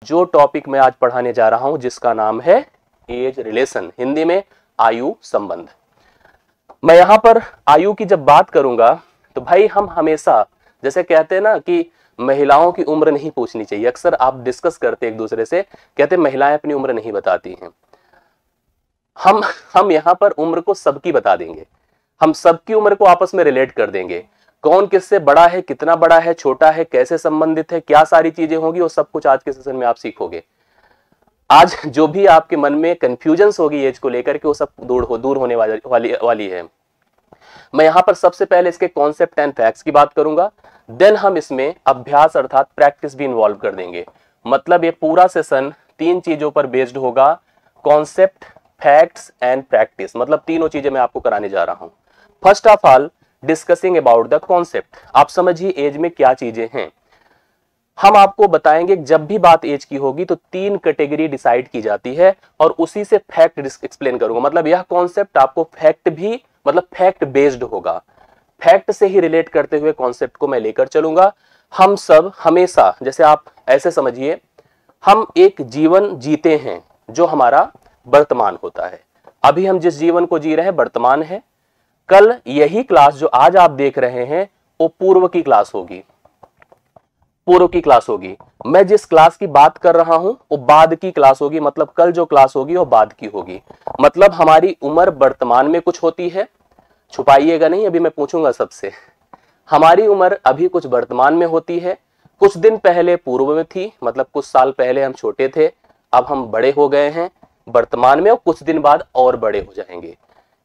जो टॉपिक मैं आज पढ़ाने जा रहा हूं जिसका नाम है एज रिलेशन, हिंदी में आयु संबंध। मैं यहां पर आयु की जब बात करूंगा तो भाई हम हमेशा जैसे कहते हैं ना कि महिलाओं की उम्र नहीं पूछनी चाहिए, अक्सर आप डिस्कस करते एक दूसरे से, कहते महिलाएं अपनी उम्र नहीं बताती हैं। हम यहां पर उम्र को सबकी बता देंगे, हम सबकी उम्र को आपस में रिलेट कर देंगे, कौन किससे बड़ा है, कितना बड़ा है, छोटा है, कैसे संबंधित है, क्या सारी चीजें होंगी, वो सब कुछ आज के सेशन में आप सीखोगे। आज जो भी आपके मन में कंफ्यूजन्स होगी एज को लेकर के वो सब दूर होने वाली है। मैं यहां पर सबसे पहले इसके कॉन्सेप्ट एंड फैक्ट्स की बात करूंगा, देन हम इसमें अभ्यास अर्थात प्रैक्टिस भी इन्वॉल्व कर देंगे। मतलब ये पूरा सेशन 3 चीजों पर बेस्ड होगा, कॉन्सेप्ट, फैक्ट्स एंड प्रैक्टिस, मतलब तीनों चीजें मैं आपको कराने जा रहा हूं। First of all discussing about the concept, आप समझिए एज में क्या चीजें हैं। हम आपको बताएंगे जब भी बात एज की होगी तो 3 कैटेगरी डिसाइड की जाती है और उसी से फैक्ट एक्सप्लेन करूंगा। मतलब यह कॉन्सेप्ट आपको फैक्ट भी मतलब फैक्ट बेस्ड होगा, फैक्ट से ही रिलेट करते हुए कॉन्सेप्ट को मैं लेकर चलूंगा। हम सब हमेशा, जैसे आप ऐसे समझिए, हम एक जीवन जीते हैं जो हमारा वर्तमान होता है। अभी हम जिस जीवन को जी रहे हैं वर्तमान है, कल यही क्लास जो आज आप देख रहे हैं वो पूर्व की क्लास होगी, पूर्व की क्लास होगी। मैं जिस क्लास की बात कर रहा हूं वो बाद की क्लास होगी, मतलब कल जो क्लास होगी वो बाद की होगी। मतलब हमारी उम्र वर्तमान में कुछ होती है, छुपाइएगा नहीं, अभी मैं पूछूंगा सबसे। हमारी उम्र अभी कुछ वर्तमान में होती है, कुछ दिन पहले पूर्व में थी, मतलब कुछ साल पहले हम छोटे थे, अब हम बड़े हो गए हैं वर्तमान में, और कुछ दिन बाद और बड़े हो जाएंगे।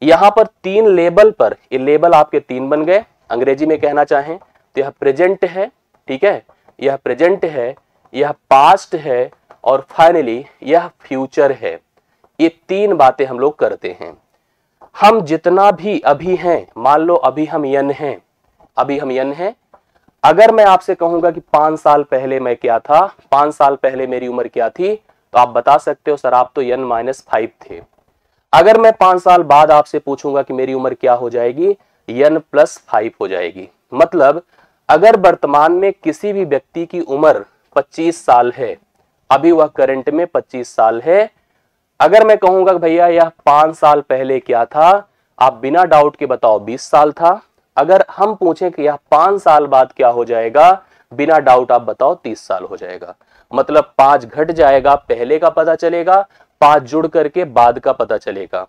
यहां पर 3 लेबल पर, ये लेबल आपके 3 बन गए। अंग्रेजी में कहना चाहें तो यह प्रेजेंट है, ठीक है, यह प्रेजेंट है, यह पास्ट है और फाइनली यह फ्यूचर है। ये 3 बातें हम लोग करते हैं। हम जितना भी अभी हैं, मान लो अभी हम यन हैं, अभी हम यन हैं। अगर मैं आपसे कहूंगा कि 5 साल पहले मैं क्या था, 5 साल पहले मेरी उम्र क्या थी, तो आप बता सकते हो सर आप तो यन -5 थे। अगर मैं 5 साल बाद आपसे पूछूंगा कि मेरी उम्र क्या हो जाएगी, यन +5 हो जाएगी। मतलब अगर वर्तमान में किसी भी व्यक्ति की उम्र 25 साल है, अभी वह करंट में 25 साल है, अगर मैं कहूंगा कि भैया यह 5 साल पहले क्या था, आप बिना डाउट के बताओ 20 साल था। अगर हम पूछें कि यह 5 साल बाद क्या हो जाएगा, बिना डाउट आप बताओ 30 साल हो जाएगा। मतलब 5 घट जाएगा, पहले का पता चलेगा, 5 जुड़ करके बाद का पता चलेगा।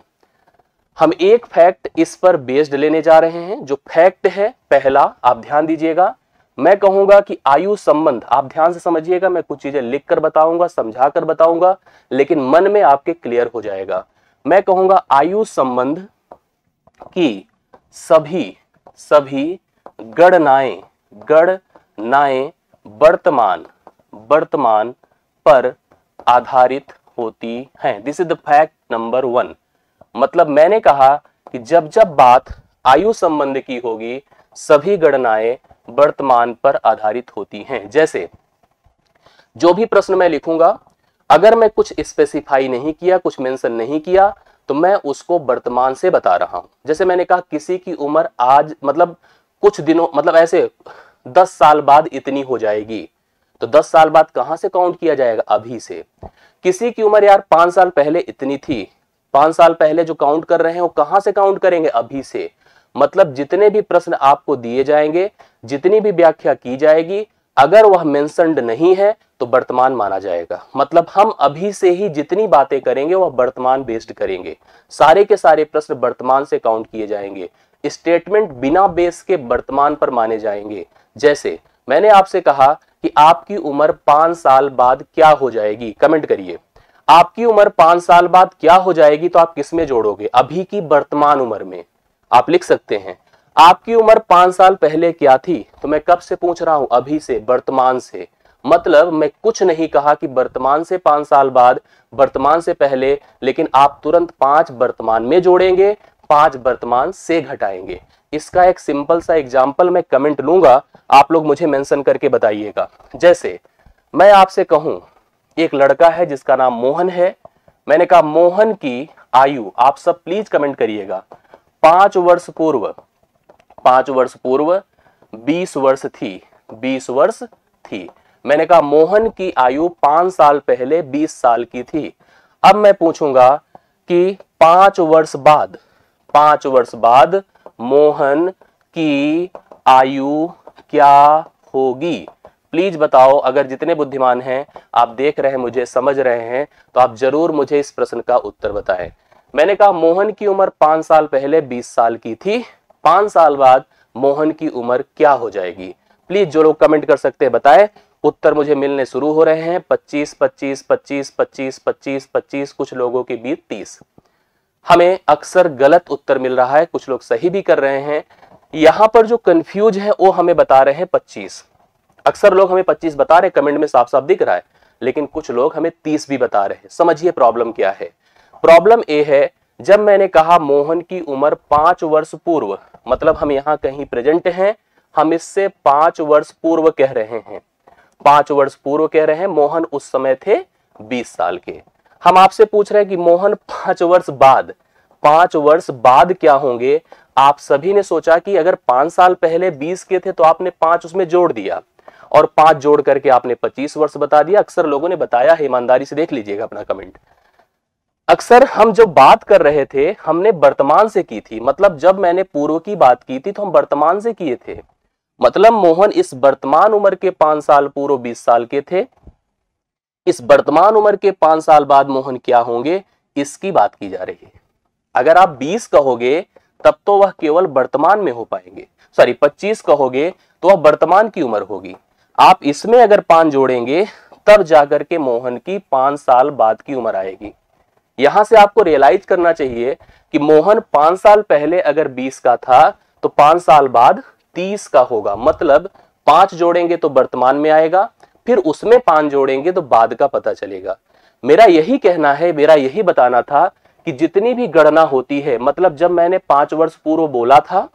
हम एक फैक्ट इस पर बेस्ड लेने जा रहे हैं। जो फैक्ट है पहला, आप ध्यान दीजिएगा, मैं कहूंगा कि आयु संबंध, आप ध्यान से समझिएगा, मैं कुछ चीजें लिख कर बताऊंगा, समझा कर बताऊंगा, लेकिन मन में आपके क्लियर हो जाएगा। मैं कहूंगा आयु संबंध की सभी गणनाएं वर्तमान पर आधारित होती हैं। This is the fact number 1। मतलब मैंने कहा कि जब जब बात आयु संबंध की होगी सभी गणनाएं वर्तमान पर आधारित होती हैं। जैसे जो भी प्रश्न मैं लिखूंगा, अगर मैं कुछ स्पेसिफाई नहीं किया, कुछ मेंशन नहीं किया, तो मैं उसको वर्तमान से बता रहा हूं। जैसे मैंने कहा किसी की उम्र आज मतलब कुछ दिनों, मतलब ऐसे 10 साल बाद इतनी हो जाएगी, तो 10 साल बाद कहां से काउंट किया जाएगा, अभी से। किसी की उम्र यार 5 साल पहले इतनी थी, 5 साल पहले जो काउंट कर रहे हैं वो कहां से काउंट करेंगे, अभी से। मतलब जितने भी प्रश्न आपको दिए जाएंगे, जितनी भी व्याख्या की जाएगी, अगर वह मेंशन्ड नहीं है तो वर्तमान माना जाएगा। मतलब हम अभी से ही जितनी बातें करेंगे वह वर्तमान बेस्ड करेंगे। सारे के सारे प्रश्न वर्तमान से काउंट किए जाएंगे। स्टेटमेंट बिना बेस के वर्तमान पर माने जाएंगे। जैसे मैंने आपसे कहा कि आपकी उम्र 5 साल बाद क्या हो जाएगी, कमेंट करिए। आपकी उम्र 5 साल बाद क्या हो जाएगी, तो आप किस में जोड़ोगे, अभी की वर्तमान उम्र में। आप लिख सकते हैं आपकी उम्र 5 साल पहले क्या थी, तो मैं कब से पूछ रहा हूं, अभी से, वर्तमान से। मतलब मैं कुछ नहीं कहा कि वर्तमान से 5 साल बाद, वर्तमान से पहले, लेकिन आप तुरंत 5 वर्तमान में जोड़ेंगे, 5 वर्तमान से घटाएंगे। इसका एक सिंपल सा एग्जाम्पल मैं कमेंट लूंगा, आप लोग मुझे मेंशन करके बताइएगा। जैसे मैं आपसे कहूं एक लड़का है जिसका नाम मोहन है, मैंने कहा मोहन की आयु, आप सब प्लीज कमेंट करिएगा, 5 वर्ष पूर्व 20 वर्ष थी, 20 वर्ष थी। मैंने कहा मोहन की आयु 5 साल पहले 20 साल की थी। अब मैं पूछूंगा कि 5 वर्ष बाद मोहन की आयु क्या होगी। प्लीज बताओ, अगर जितने बुद्धिमान हैं, आप देख रहे हैं, मुझे समझ रहे हैं, तो आप जरूर मुझे इस प्रश्न का उत्तर बताएं। मैंने कहा मोहन की उम्र 5 साल पहले 20 साल की थी, 5 साल बाद मोहन की उम्र क्या हो जाएगी। प्लीज जो लोग कमेंट कर सकते हैं बताएं। उत्तर मुझे मिलने शुरू हो रहे हैं। 25, 25, 25, 25, 25, 25, कुछ लोगों के बीच 30। हमें अक्सर गलत उत्तर मिल रहा है, कुछ लोग सही भी कर रहे हैं। यहां पर जो कंफ्यूज है वो हमें बता रहे हैं 25। अक्सर लोग हमें 25 बता रहे हैं, कमेंट में साफ साफ दिख रहा है, लेकिन कुछ लोग हमें 30 भी बता रहे हैं। समझिए प्रॉब्लम क्या है। प्रॉब्लम ये है, जब मैंने कहा मोहन की उम्र 5 वर्ष पूर्व, मतलब हम यहां कहीं प्रेजेंट हैं, हम इससे 5 वर्ष पूर्व कह रहे हैं, 5 वर्ष पूर्व कह रहे हैं। मोहन उस समय थे 20 साल के। हम आपसे पूछ रहे हैं कि मोहन 5 वर्ष बाद क्या होंगे। आप सभी ने सोचा कि अगर 5 साल पहले 20 के थे तो आपने 5 उसमें जोड़ दिया और 5 जोड़ करके आपने 25 वर्ष बता दिया। अक्सर लोगों ने बताया है, ईमानदारी से देख लीजिएगा अपना कमेंट। अक्सर हम जो बात कर रहे थे हमने वर्तमान से की थी, मतलब जब मैंने पूर्व की बात की थी तो हम वर्तमान से किए थे। मतलब मोहन इस वर्तमान उम्र के 5 साल पूर्व 20 साल के थे। इस वर्तमान उम्र के 5 साल बाद मोहन क्या होंगे, इसकी बात की जा रही है। अगर आप 20 कहोगे तब तो वह केवल वर्तमान में हो पाएंगे, सॉरी 25 कहोगे तो वह वर्तमान की उम्र होगी। आप इसमें अगर 5 जोड़ेंगे तब जाकर के मोहन की 5 साल बाद की उम्र आएगी। यहां से आपको रियलाइज करना चाहिए कि मोहन 5 साल पहले अगर 20 का था तो 5 साल बाद 30 का होगा। मतलब 5 जोड़ेंगे तो वर्तमान में आएगा, फिर उसमें 5 जोड़ेंगे तो बाद का पता चलेगा। मेरा यही कहना है, मेरा यही बताना था कि जितनी भी गणना होती है, मतलब जब मैंने 5 वर्ष पूर्व बोला था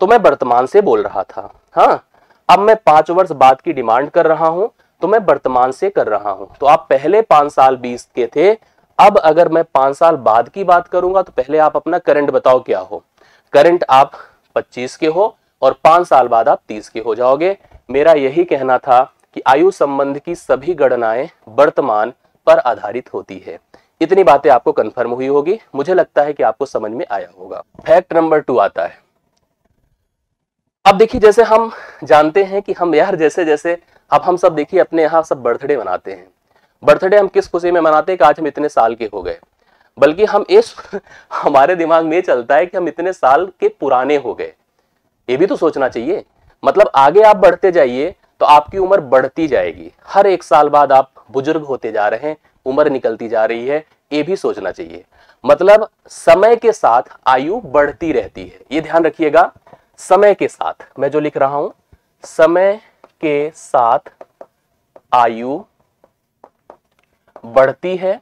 तो मैं वर्तमान से बोल रहा था। हाँ, अब मैं 5 वर्ष बाद की डिमांड कर रहा हूं तो मैं वर्तमान से कर रहा हूं। तो आप पहले 5 साल 20 के थे, अब अगर मैं 5 साल बाद की बात करूंगा तो पहले आप अपना करंट बताओ क्या हो। करंट आप 25 के हो और 5 साल बाद आप 30 के हो जाओगे। मेरा यही कहना था कि आयु संबंध की सभी गणनाएं वर्तमान पर आधारित होती है। इतनी बातें आपको कंफर्म हुई होगी, मुझे लगता है कि आपको समझ में आया होगा। फैक्ट नंबर 2 आता है। अब देखिए, जैसे हम जानते हैं कि हम यार जैसे जैसे अब हम सब देखिए अपने यहाँ सब बर्थडे मनाते हैं। बर्थडे हम किस खुशी में मनाते हैं कि आज हम इतने साल के हो गए, बल्कि हम इस हमारे दिमाग में चलता है कि हम इतने साल के पुराने हो गए। ये भी तो सोचना चाहिए। मतलब आगे आप बढ़ते जाइए तो आपकी उम्र बढ़ती जाएगी, हर 1 साल बाद आप बुजुर्ग होते जा रहे हैं, उम्र निकलती जा रही है, ये भी सोचना चाहिए। मतलब समय के साथ आयु बढ़ती रहती है, ये ध्यान रखिएगा। समय के साथ, मैं जो लिख रहा हूं, समय के साथ आयु बढ़ती है।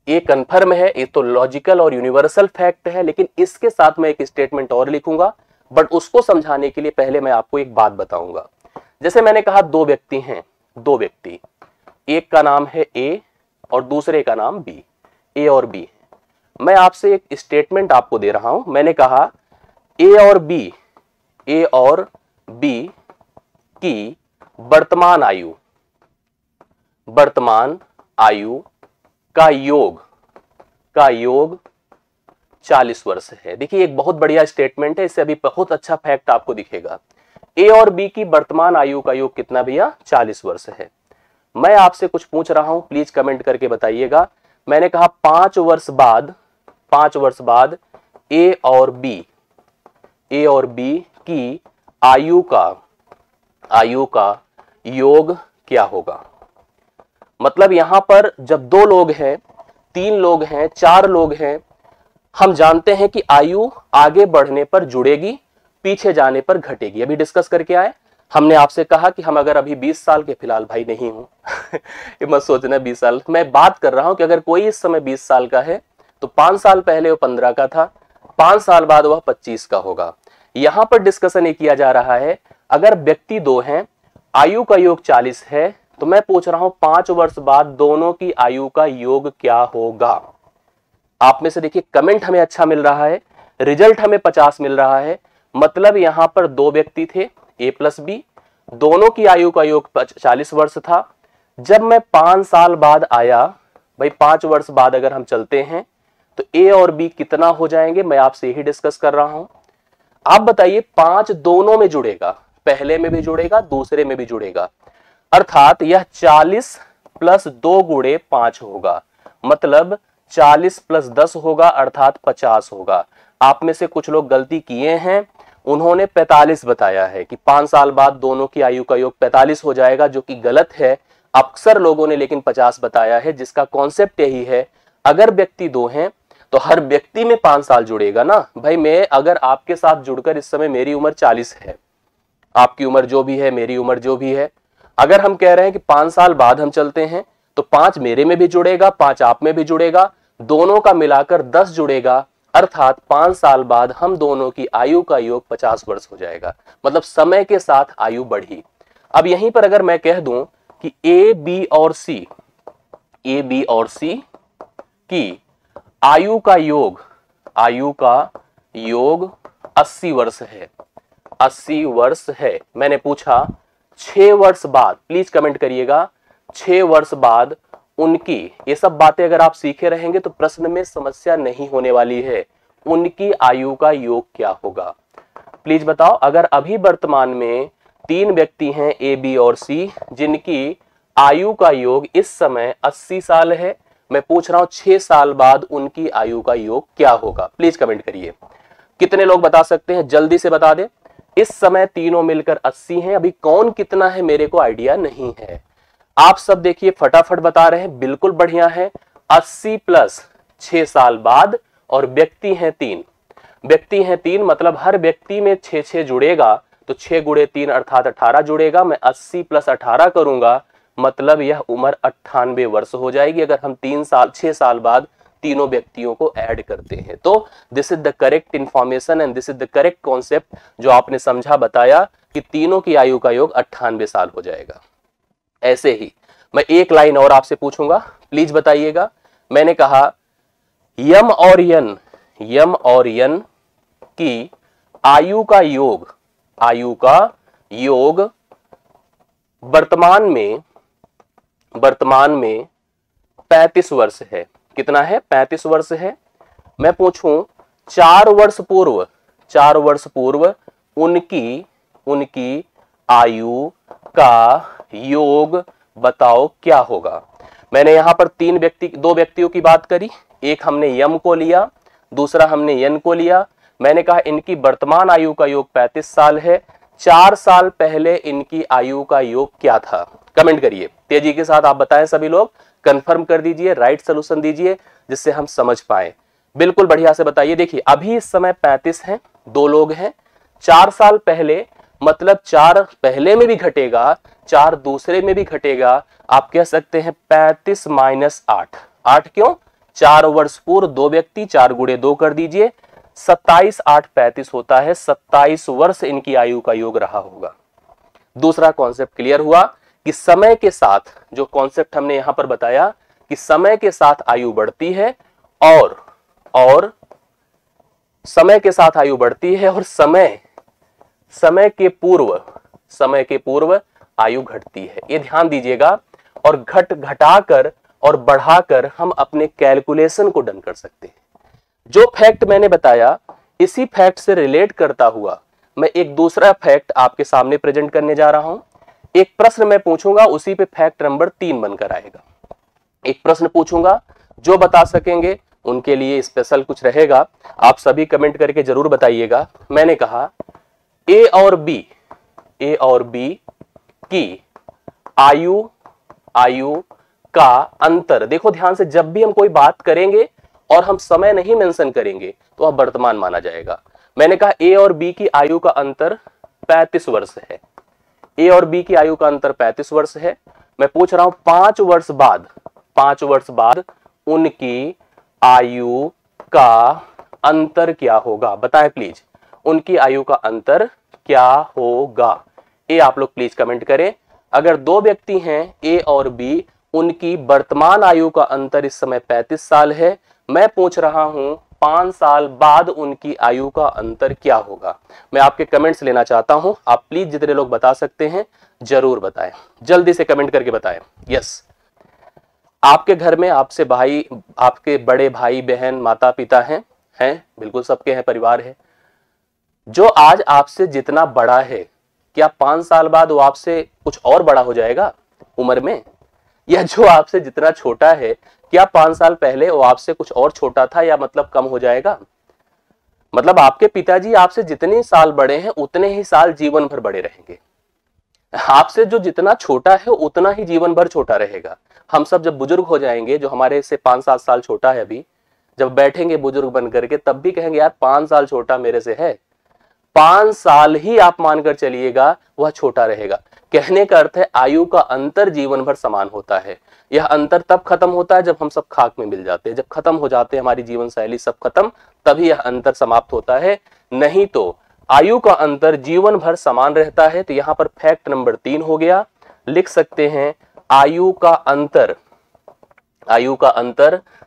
ये कन्फर्म है, ये तो लॉजिकल और यूनिवर्सल फैक्ट है। लेकिन इसके साथ मैं एक स्टेटमेंट और लिखूंगा, बट उसको समझाने के लिए पहले मैं आपको एक बात बताऊंगा। जैसे मैंने कहा 2 व्यक्ति हैं, 2 व्यक्ति, एक का नाम है ए और दूसरे का नाम बी, ए और बी। मैं आपसे एक स्टेटमेंट आपको दे रहा हूं। मैंने कहा ए और बी की वर्तमान आयु का योग 40 वर्ष है। देखिए, एक बहुत बढ़िया स्टेटमेंट है, इससे अभी बहुत अच्छा फैक्ट आपको दिखेगा। ए और बी की वर्तमान आयु का योग कितना भैया? 40 वर्ष है। मैं आपसे कुछ पूछ रहा हूं, प्लीज कमेंट करके बताइएगा। मैंने कहा 5 वर्ष बाद ए और बी की आयु का योग क्या होगा। मतलब यहां पर जब 2 लोग हैं, 3 लोग हैं, 4 लोग हैं, हम जानते हैं कि आयु आगे बढ़ने पर जुड़ेगी, पीछे जाने पर घटेगी। अभी डिस्कस करके आए, हमने आपसे कहा कि हम अगर अभी 20 साल के, फिलहाल भाई नहीं हूं ये मत सोचना 20 साल, मैं बात कर रहा हूं कि अगर कोई इस समय 20 साल का है तो 5 साल पहले वो 15 का था, 5 साल बाद वह 25 का होगा। यहां पर डिस्कशन ये किया जा रहा है, अगर व्यक्ति 2 हैं, आयु का योग 40 है, तो मैं पूछ रहा हूं 5 वर्ष बाद दोनों की आयु का योग क्या होगा। आप में से देखिए कमेंट हमें अच्छा मिल रहा है, रिजल्ट हमें 50 मिल रहा है। मतलब यहां पर 2 व्यक्ति थे, ए प्लस बी, दोनों की आयु का योग 40 वर्ष था। जब मैं 5 साल बाद आया, भाई 5 वर्ष बाद अगर हम चलते हैं तो ए और बी कितना हो जाएंगे, मैं आपसे यही डिस्कस कर रहा हूं। आप बताइए 5 दोनों में जुड़ेगा, पहले में भी जुड़ेगा, दूसरे में भी जुड़ेगा, अर्थात यह 40 प्लस 2 गुणे 5 होगा, मतलब 40 प्लस 10 होगा, अर्थात 50 होगा। आप में से कुछ लोग गलती किए हैं, उन्होंने 45 बताया है कि 5 साल बाद दोनों की आयु का योग 45 हो जाएगा, जो कि गलत है। अक्सर लोगों ने लेकिन 50 बताया है, जिसका कॉन्सेप्ट यही है, अगर व्यक्ति दो हैं तो हर व्यक्ति में 5 साल जुड़ेगा ना। भाई मैं अगर आपके साथ जुड़कर, इस समय मेरी उम्र 40 है, आपकी उम्र जो भी है, मेरी उम्र जो भी है, अगर हम कह रहे हैं कि 5 साल बाद हम चलते हैं तो 5 मेरे में भी जुड़ेगा, 5 आप में भी जुड़ेगा, दोनों का मिलाकर 10 जुड़ेगा, अर्थात 5 साल बाद हम दोनों की आयु का योग 50 वर्ष हो जाएगा। मतलब समय के साथ आयु बढ़ी। अब यहीं पर अगर मैं कह दूं कि ए बी और सी की आयु का योग 80 वर्ष है, 80 वर्ष है। मैंने पूछा 6 वर्ष बाद, प्लीज कमेंट करिएगा, 6 वर्ष बाद उनकी, ये सब बातें अगर आप सीखे रहेंगे तो प्रश्न में समस्या नहीं होने वाली है, उनकी आयु का योग क्या होगा। प्लीज बताओ, अगर अभी वर्तमान में 3 व्यक्ति हैं ए बी और सी, जिनकी आयु का योग इस समय 80 साल है, मैं पूछ रहा हूं 6 साल बाद उनकी आयु का योग क्या होगा। प्लीज कमेंट करिए, कितने लोग बता सकते हैं, जल्दी से बता दे। इस समय तीनों मिलकर 80 हैं, अभी कौन कितना है मेरे को आइडिया नहीं है। आप सब देखिए फटाफट बता रहे हैं, बिल्कुल बढ़िया है। 80 प्लस 6 साल बाद, और व्यक्ति हैं 3, मतलब हर व्यक्ति में 6 जुड़ेगा, तो 6 गुणे 3 अर्थात 18 जुड़ेगा। मैं 80 प्लस 18 करूंगा, मतलब यह उम्र 98 वर्ष हो जाएगी, अगर हम 6 साल बाद तीनों व्यक्तियों को ऐड करते हैं। तो this is the correct information and this is the correct concept जो आपने समझा, बताया कि तीनों की आयु का योग 98 साल हो जाएगा। ऐसे ही मैं एक लाइन और आपसे पूछूंगा, प्लीज बताइएगा। मैंने कहा यम और यन की आयु का योग वर्तमान में 35 वर्ष है। कितना है? 35 वर्ष है। मैं पूछूं 4 वर्ष पूर्व उनकी आयु का योग बताओ क्या होगा। मैंने यहां पर 2 व्यक्तियों की बात करी, एक हमने यम को लिया, दूसरा हमने यन को लिया। मैंने कहा इनकी वर्तमान आयु का योग 35 साल है, 4 साल पहले इनकी आयु का योग क्या था। कमेंट करिए तेजी के साथ, आप बताएं, सभी लोग कंफर्म कर दीजिए, राइट सोल्यूशन दीजिए जिससे हम समझ पाए। बिल्कुल बढ़िया से बताइए। देखिए अभी इस समय 35 हैं, 2 लोग हैं, 4 साल पहले, मतलब 4 पहले में भी घटेगा, 4 दूसरे में भी घटेगा। आप कह सकते हैं 35 माइनस 8। 8 क्यों? 4 वर्ष पूर्व 2 व्यक्ति, 4 गुणे 2 कर दीजिए, 27 8 35 होता है। 27 वर्ष इनकी आयु का योग रहा होगा। दूसरा कॉन्सेप्ट क्लियर हुआ कि समय के साथ, जो कॉन्सेप्ट हमने यहां पर बताया कि समय के साथ आयु बढ़ती है और समय के साथ आयु बढ़ती है और समय के पूर्व आयु घटती है। ये ध्यान दीजिएगा। और घटाकर और बढ़ाकर हम अपने कैलकुलेशन को डन कर सकते हैं। जो फैक्ट मैंने बताया, इसी फैक्ट से रिलेट करता हुआ मैं एक दूसरा फैक्ट आपके सामने प्रेजेंट करने जा रहा हूं। एक प्रश्न मैं पूछूंगा, उसी पे फैक्ट नंबर 3 बनकर आएगा। एक प्रश्न पूछूंगा, जो बता सकेंगे उनके लिए स्पेशल कुछ रहेगा। आप सभी कमेंट करके जरूर बताइएगा। मैंने कहा ए और बी की आयु का अंतर। देखो ध्यान से, जब भी हम कोई बात करेंगे और हम समय नहीं मेंशन करेंगे तो वह वर्तमान माना जाएगा। मैंने कहा ए और बी की आयु का अंतर 35 वर्ष है। ए और बी की आयु का अंतर 35 वर्ष है। मैं पूछ रहा हूं 5 वर्ष बाद उनकी आयु का अंतर क्या होगा। बताएं प्लीज, उनकी आयु का अंतर क्या होगा। ए आप लोग प्लीज कमेंट करें। अगर 2 व्यक्ति हैं ए और बी, उनकी वर्तमान आयु का अंतर इस समय 35 साल है। मैं पूछ रहा हूं 5 साल बाद उनकी आयु का अंतर क्या होगा? मैं आपके कमेंट्स लेना चाहता हूं। आप प्लीज जितने लोग बता सकते हैं जरूर बताएं, जल्दी से कमेंट करके बताएं। यस, आपके घर में आपसे भाई, आपके बड़े भाई बहन, माता पिता हैं बिल्कुल सबके हैं, परिवार है। जो आज आपसे जितना बड़ा है, क्या 5 साल बाद वो आपसे कुछ और बड़ा हो जाएगा उम्र में? या जो आपसे जितना छोटा है, क्या 5 साल पहले वो आपसे कुछ और छोटा था या मतलब कम हो जाएगा? मतलब आपके पिताजी आपसे जितने साल बड़े हैं उतने ही साल जीवन भर बड़े रहेंगे। आपसे जो जितना छोटा है उतना ही जीवन भर छोटा रहेगा। हम सब जब बुजुर्ग हो जाएंगे, जो हमारे से 5-7 साल छोटा है अभी, जब बैठेंगे बुजुर्ग बन करके, तब भी कहेंगे यार 5 साल छोटा मेरे से है। 5 साल ही आप मानकर चलिएगा वह छोटा रहेगा। कहने का अर्थ है आयु का अंतर जीवन भर समान होता है। यह अंतर तब खत्म होता है जब हम सब खाक में मिल जाते हैं, जब खत्म हो जाते हैं, हमारी जीवन शैली सब खत्म, तभी यह अंतर समाप्त होता है। नहीं तो आयु का अंतर जीवन भर समान रहता है। तो यहां पर फैक्ट नंबर 3 हो गया, लिख सकते हैं आयु का अंतर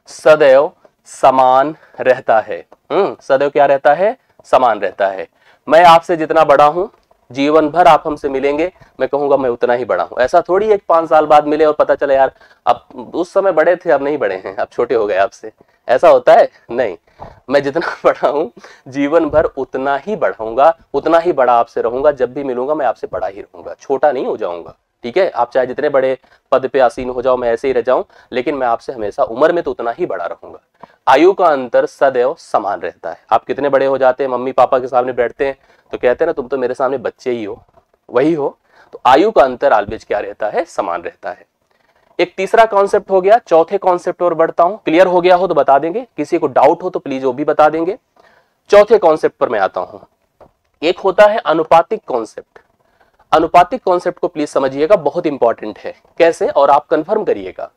सदैव समान रहता है। सदैव क्या रहता है? समान रहता है। मैं आपसे जितना बड़ा हूं, जीवन भर आप हमसे मिलेंगे, मैं कहूंगा मैं उतना ही बड़ा हूं। ऐसा थोड़ी एक 5 साल बाद मिले और पता चले यार अब उस समय बड़े थे अब नहीं बड़े हैं, अब छोटे हो गए आपसे, ऐसा होता है? नहीं, मैं जितना बड़ा हूं जीवन भर उतना ही बढ़ाऊंगा, उतना ही बड़ा आपसे रहूंगा। जब भी मिलूंगा मैं आपसे बड़ा ही रहूंगा, छोटा नहीं हो जाऊंगा। ठीक है, आप चाहे जितने बड़े पद पे आसीन हो जाओ, मैं ऐसे ही रह जाऊं, लेकिन मैं आपसे हमेशा उम्र में तो उतना ही बड़ा रहूंगा। आयु का अंतर सदैव समान रहता है। आप कितने बड़े हो जाते हैं, मम्मी पापा के सामने बैठते हैं तो कहते हैं ना तुम तो मेरे सामने बच्चे ही हो, वही हो। तो आयु का अंतर ऑलवेज क्या रहता है? समान रहता है। एक तीसरा कॉन्सेप्ट हो गया। चौथे कॉन्सेप्ट और बढ़ता हूं, क्लियर हो गया हो तो बता देंगे, किसी को डाउट हो तो प्लीज वो भी बता देंगे। चौथे कॉन्सेप्ट पर मैं आता हूं। एक होता है अनुपातिक कॉन्सेप्ट। अनुपातिक कॉन्सेप्ट को प्लीज समझिएगा, बहुत इंपॉर्टेंट है। कैसे? और आप कंफर्म करिएगा।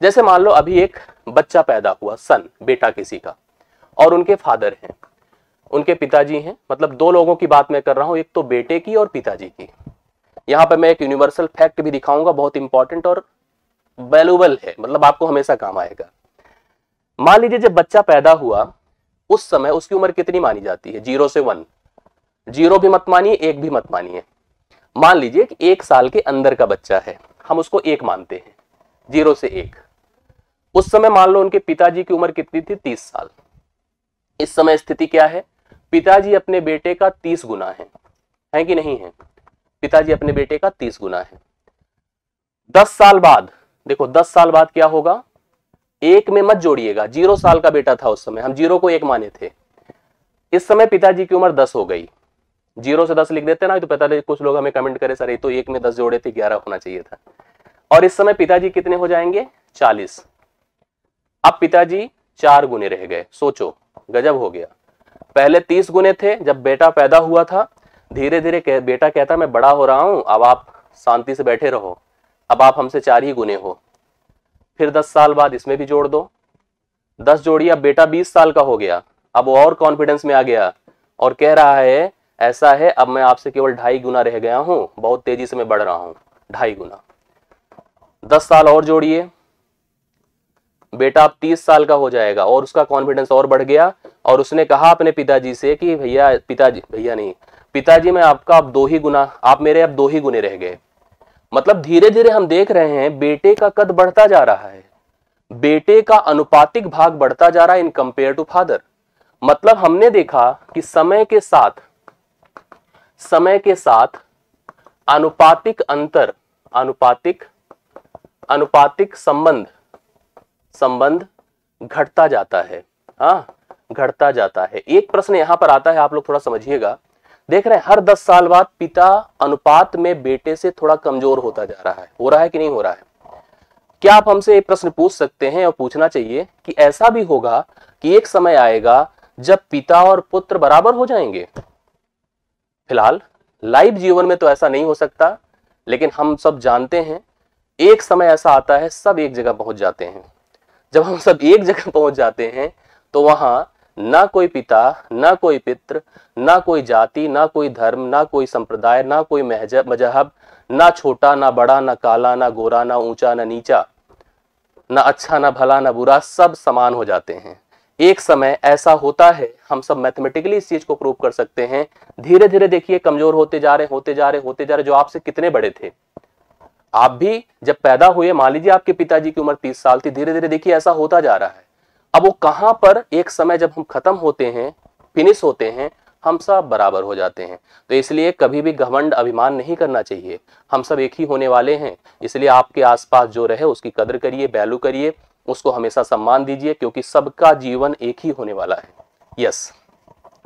जैसे मान लो अभी एक बच्चा पैदा हुआ, सन, बेटा किसी का, और उनके फादर हैं, उनके पिताजी हैं। मतलब 2 लोगों की बात मैं कर रहा हूं, एक तो बेटे की और पिताजी की। यहां पर मैं एक यूनिवर्सल फैक्ट भी दिखाऊंगा, बहुत इंपॉर्टेंट और वैल्यूएबल है, मतलब आपको हमेशा काम आएगा। मान लीजिए जब बच्चा पैदा हुआ उस समय उसकी उम्र कितनी मानी जाती है? 0 से 1। 0 भी मत मानिए, 1 भी मत मानिए। मान लीजिए कि 1 साल के अंदर का बच्चा है, हम उसको 1 मानते हैं, 0 से 1। उस समय मान लो उनके पिताजी की उम्र कितनी थी? 30 साल। इस समय स्थिति क्या है? पिताजी अपने बेटे का 30 गुना है कि नहीं है? पिताजी अपने बेटे का 30 गुना है। 10 साल बाद देखो, 10 साल बाद क्या होगा? 1 में मत जोड़िएगा, 0 साल का बेटा था उस समय, हम 0 को 1 माने थे। इस समय पिताजी की उम्र 10 हो गई। 0 से 10 लिख देते ना, तो पता नहीं कुछ लोग हमें कमेंट करे सर ये तो 1 में 10 जोड़े थे, 11 होना चाहिए था। और इस समय पिताजी कितने हो जाएंगे? 40। अब पिताजी 4 गुने रह गए। सोचो, गजब हो गया। पहले 30 गुने थे जब बेटा पैदा हुआ था, धीरे धीरे बेटा कहता मैं बड़ा हो रहा हूं, अब आप शांति से बैठे रहो, अब आप हमसे 4 ही गुने हो। फिर 10 साल बाद इसमें भी जोड़ दो, 10 जोड़िए, अब बेटा 20 साल का हो गया। अब वो और कॉन्फिडेंस में आ गया और कह रहा है ऐसा है अब मैं आपसे केवल 2.5 गुना रह गया हूं, बहुत तेजी से मैं बढ़ रहा हूं, 2.5 गुना। 10 साल और जोड़िए, बेटा अब 30 साल का हो जाएगा और उसका कॉन्फिडेंस और बढ़ गया और उसने कहा अपने पिताजी से कि पिताजी मैं आपका अब 2 ही गुना, आप मेरे अब 2 ही गुने रह गए। मतलब धीरे धीरे हम देख रहे हैं बेटे का कद बढ़ता जा रहा है, बेटे का अनुपातिक भाग बढ़ता जा रहा है इन कंपेयर टू फादर। मतलब हमने देखा कि समय के साथ अनुपातिक अंतर, अनुपातिक संबंध घटता जाता है। हाँ, घटता जाता है। एक प्रश्न यहां पर आता है, आप लोग थोड़ा समझिएगा। देख रहे हैं हर 10 साल बाद पिता अनुपात में बेटे से थोड़ा कमजोर होता जा रहा है। हो रहा है कि नहीं हो रहा है? क्या आप हमसे एक प्रश्न पूछ सकते हैं और पूछना चाहिए कि ऐसा भी होगा कि एक समय आएगा जब पिता और पुत्र बराबर हो जाएंगे? फिलहाल लाइव जीवन में तो ऐसा नहीं हो सकता, लेकिन हम सब जानते हैं एक समय ऐसा आता है सब एक जगह पहुंच जाते हैं। जब हम सब एक जगह पहुंच जाते हैं तो वहां ना कोई पिता, ना कोई पितृ, ना कोई जाति, ना कोई धर्म, ना कोई संप्रदाय, ना कोई मजहब, ना छोटा ना बड़ा, ना काला ना गोरा, ना ऊंचा ना नीचा, ना अच्छा ना भला ना बुरा, सब समान हो जाते हैं। एक समय ऐसा होता है, हम सब मैथमेटिकली इस चीज को प्रूव कर सकते हैं, धीरे धीरे देखिए कमजोर होते जा रहे, जो आपसे कितने बड़े थे। आप भी जब पैदा हुए, मान लीजिए आपके पिताजी की उम्र 30 साल थी, धीरे धीरे देखिए ऐसा होता जा रहा है। अब वो कहां पर एक समय जब हम खत्म होते हैं, फिनिश होते हैं, हम सब बराबर हो जाते हैं। तो इसलिए कभी भी घमंड अभिमान नहीं करना चाहिए, हम सब एक ही होने वाले हैं। इसलिए आपके आसपास जो रहे उसकी कदर करिए, वैल्यू करिए, उसको हमेशा सम्मान दीजिए, क्योंकि सबका जीवन एक ही होने वाला है। यस,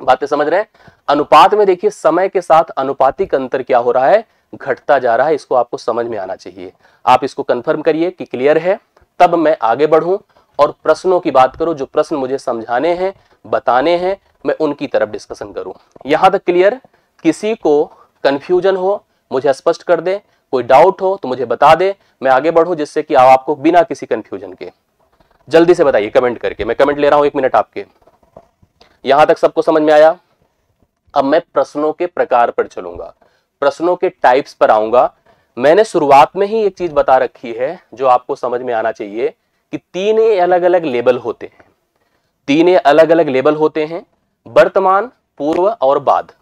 बातें समझ रहे हैं। अनुपात में देखिए समय के साथ अनुपातिक अंतर क्या हो रहा है, घटता जा रहा है। इसको आपको समझ में आना चाहिए। आप इसको कंफर्म करिए कि क्लियर है, तब मैं आगे बढ़ूं और प्रश्नों की बात करूं। जो प्रश्न मुझे समझाने हैं, बताने हैं, मैं उनकी तरफ डिस्कशन करूं। यहां तक क्लियर? किसी को कंफ्यूजन हो मुझे स्पष्ट कर दे, कोई डाउट हो तो मुझे बता दे, मैं आगे बढ़ूं, जिससे कि आपको बिना किसी कंफ्यूजन के जल्दी से बताइए कमेंट करके। मैं कमेंट ले रहा हूं 1 मिनट आपके। यहां तक सबको समझ में आया? अब मैं प्रश्नों के प्रकार पर चलूंगा, प्रश्नों के टाइप्स पर आऊंगा। मैंने शुरुआत में ही एक चीज बता रखी है जो आपको समझ में आना चाहिए कि 3 अलग अलग लेवल होते हैं। 3 अलग अलग लेवल होते हैं, वर्तमान, पूर्व और बाद।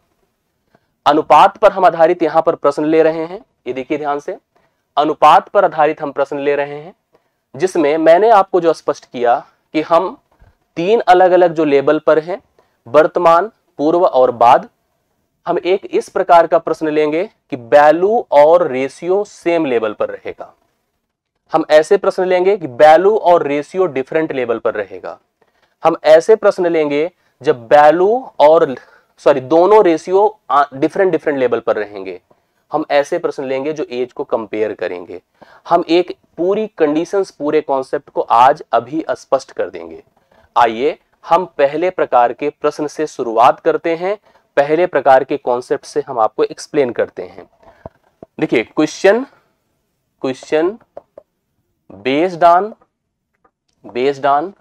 अनुपात पर हम आधारित यहां पर प्रश्न ले रहे हैं। ये देखिए ध्यान से, अनुपात पर आधारित हम प्रश्न ले रहे हैं, जिसमें मैंने आपको जो स्पष्ट किया कि हम 3 अलग अलग जो लेवल पर हैं, वर्तमान, पूर्व और बाद, हम एक इस प्रकार का प्रश्न लेंगे कि वैल्यू और रेशियो सेम लेवल पर रहेगा। हम ऐसे प्रश्न लेंगे कि वैल्यू और रेशियो डिफरेंट लेवल पर रहेगा। हम ऐसे प्रश्न लेंगे जब वैल्यू और दोनों रेशियो डिफरेंट लेवल पर रहेंगे। हम ऐसे प्रश्न लेंगे जो एज को कंपेयर करेंगे। हम एक पूरी कंडीशंस, पूरे कॉन्सेप्ट को आज अभी स्पष्ट कर देंगे। आइए हम पहले प्रकार के प्रश्न से शुरुआत करते हैं, पहले प्रकार के कॉन्सेप्ट से हम आपको एक्सप्लेन करते हैं। देखिए, question based on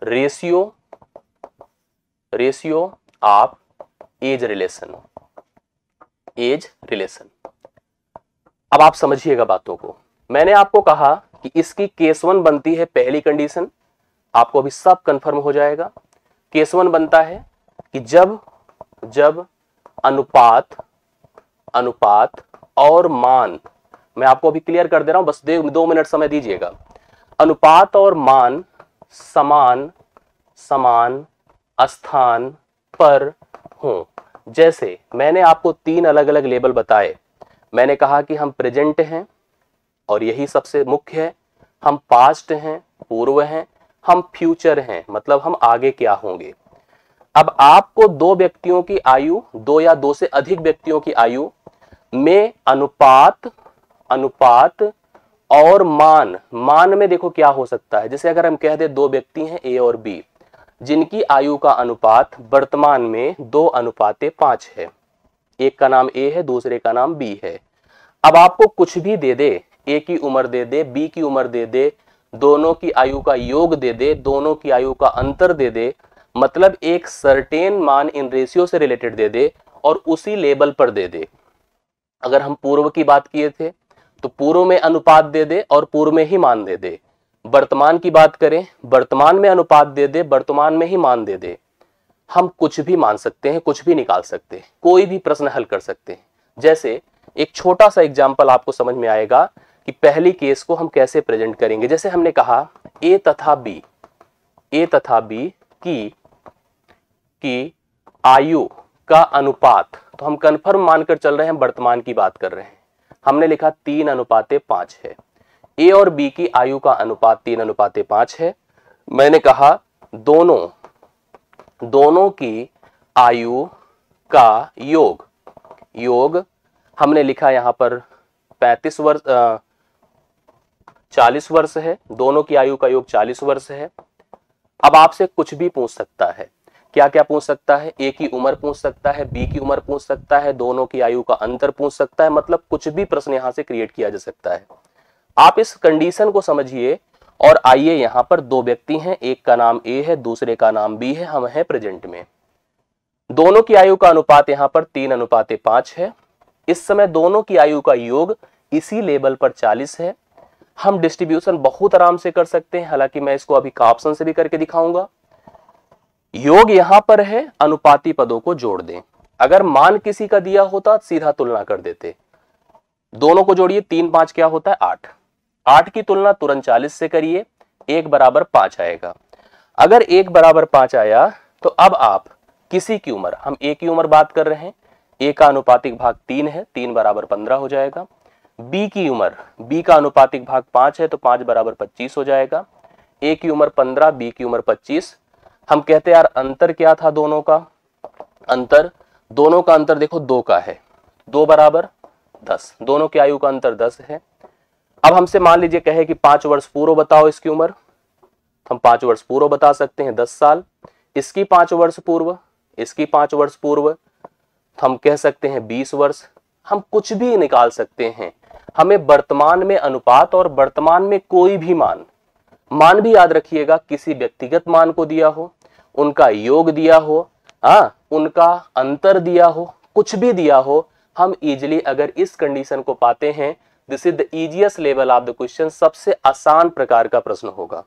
ratio of age relation. अब आप समझिएगा बातों को। मैंने आपको कहा कि इसकी केस 1 बनती है पहली कंडीशन, आपको अभी सब कंफर्म हो जाएगा। केस 1 बनता है कि जब अनुपात और मान, मैं आपको अभी क्लियर कर दे रहा हूं, बस 2 मिनट समय दीजिएगा। अनुपात और मान समान स्थान पर हों। जैसे मैंने आपको 3 अलग अलग लेवल बताए। मैंने कहा कि हम प्रेजेंट हैं और यही सबसे मुख्य है, हम पास्ट हैं, पूर्व हैं, हम फ्यूचर हैं, मतलब हम आगे क्या होंगे। अब आपको 2 व्यक्तियों की आयु, 2 या 2 से अधिक व्यक्तियों की आयु में अनुपात और मान में देखो क्या हो सकता है। जैसे अगर हम कह दे 2 व्यक्ति हैं ए और बी, जिनकी आयु का अनुपात वर्तमान में 2:5 है। एक का नाम ए है, दूसरे का नाम बी है। अब आपको कुछ भी दे दे, ए की उम्र दे दे, बी की उम्र दे दे, दोनों की आयु का योग दे दे, दोनों की आयु का अंतर दे दे, मतलब एक सर्टेन मान इन रेशियो से रिलेटेड दे दे और उसी लेवल पर दे दे। अगर हम पूर्व की बात किए थे तो पूर्व में अनुपात दे दे और पूर्व में ही मान दे दे। वर्तमान की बात करें, वर्तमान में अनुपात दे दे, वर्तमान में ही मान दे दे। हम कुछ भी मान सकते हैं, कुछ भी निकाल सकते हैं, कोई भी प्रश्न हल कर सकते हैं। जैसे एक छोटा सा एग्जांपल आपको समझ में आएगा कि पहली केस को हम कैसे प्रेजेंट करेंगे। जैसे हमने कहा ए तथा बी की आयु का अनुपात, तो हम कंफर्म मानकर चल रहे हैं, वर्तमान की बात कर रहे हैं। हमने लिखा 3:5 है। ए और बी की आयु का अनुपात 3:5 है। मैंने कहा दोनों की आयु का योग हमने लिखा यहां पर 40 वर्ष है। दोनों की आयु का योग 40 वर्ष है। अब आपसे कुछ भी पूछ सकता है, क्या क्या पूछ सकता है? ए की उम्र पूछ सकता है, बी की उम्र पूछ सकता है, दोनों की आयु का अंतर पूछ सकता है, मतलब कुछ भी प्रश्न यहां से क्रिएट किया जा सकता है। आप इस कंडीशन को समझिए और आइए यहां पर 2 व्यक्ति हैं, एक का नाम ए है, दूसरे का नाम बी है, हम हैं प्रेजेंट में। दोनों की आयु का अनुपात यहां पर 3:5 है। इस समय दोनों की आयु का योग इसी लेवल पर 40 है। हम डिस्ट्रीब्यूशन बहुत आराम से कर सकते हैं, हालांकि मैं इसको अभी ऑप्शन से भी करके दिखाऊंगा। योग यहां पर है, अनुपाती पदों को जोड़ दें। अगर मान किसी का दिया होता सीधा तुलना कर देते, दोनों को जोड़िए, 3 5 क्या होता है 8, 8 की तुलना तुरंत 40 से करिए, 1 बराबर 5 आएगा। अगर 1 बराबर 5 आया तो अब आप किसी की उम्र, हम ए की उम्र बात कर रहे हैं, ए का अनुपातिक भाग 3 है, 3 बराबर 15 हो जाएगा। बी की उम्र, बी का अनुपातिक भाग 5 है तो 5 बराबर 25 हो जाएगा। ए की उम्र 15, बी की उम्र 25। हम कहते यार अंतर क्या था दोनों का, अंतर, दोनों का अंतर देखो 2 का है, 2 बराबर 10, दोनों की आयु का अंतर 10 है। अब हमसे मान लीजिए कहे कि 5 वर्ष पूर्व बताओ इसकी उम्र, हम 5 वर्ष पूर्व बता सकते हैं 10 साल, इसकी 5 वर्ष पूर्व, इसकी 5 वर्ष पूर्व, हम कह सकते हैं 20 वर्ष। हम कुछ भी निकाल सकते हैं, हमें वर्तमान में अनुपात और वर्तमान में कोई भी मान भी याद रखिएगा, किसी व्यक्तिगत मान को दिया हो, उनका योग दिया हो, उनका अंतर दिया हो, कुछ भी दिया हो, हम इजिली अगर इस कंडीशन को पाते हैं, this is the easiest level of the question, सबसे आसान प्रकार का प्रश्न होगा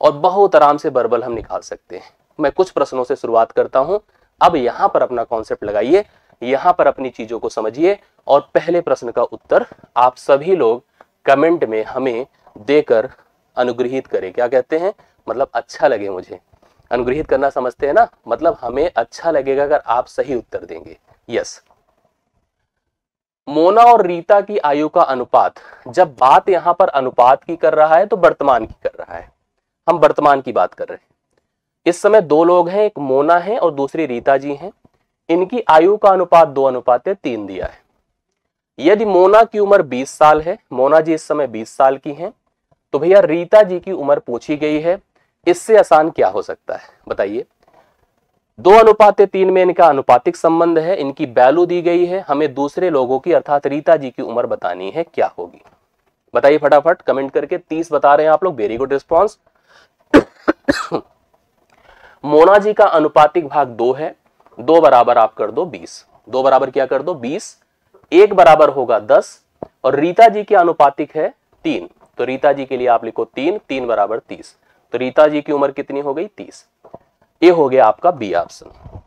और बहुत आराम से वर्बल हम निकाल सकते हैं। मैं कुछ प्रश्नों से शुरुआत करता हूं, अब यहां पर अपना कॉन्सेप्ट लगाइए, यहां पर अपनी चीजों को समझिए और पहले प्रश्न का उत्तर आप सभी लोग कमेंट में हमें देकर अनुग्रहित करें। क्या कहते हैं, मतलब अच्छा लगे मुझे, अनुग्रहित करना समझते हैं ना, मतलब हमें अच्छा लगेगा अगर आप सही उत्तर देंगे। यस, मोना और रीता की आयु का अनुपात, जब बात यहां पर अनुपात की कर रहा है तो वर्तमान की कर रहा है, हम वर्तमान की बात कर रहे हैं। इस समय 2 लोग हैं, एक मोना है और दूसरी रीता जी हैं, इनकी आयु का अनुपात 2:3 दिया है। यदि मोना की उम्र 20 साल है, मोना जी इस समय 20 साल की हैं, तो भैया रीता जी की उम्र पूछी गई है, इससे आसान क्या हो सकता है बताइए। 2:3 में इनका अनुपातिक संबंध है, इनकी वैल्यू दी गई है, हमें दूसरे लोगों की अर्थात रीता जी की उम्र बतानी है, क्या होगी बताइए फटाफट कमेंट करके। 30 बता रहे हैं आप लोग, very good response. Mona ji का अनुपातिक भाग 2 है, 2 बराबर आप कर दो 20, 2 बराबर क्या कर दो 20, 1 बराबर होगा 10 और रीता जी की अनुपातिक है 3, तो रीता जी के लिए आप लिखो 3, 3 बराबर 30, तो रीता जी की उम्र कितनी हो गई 30। ये हो गया आपका बी ऑप्शन।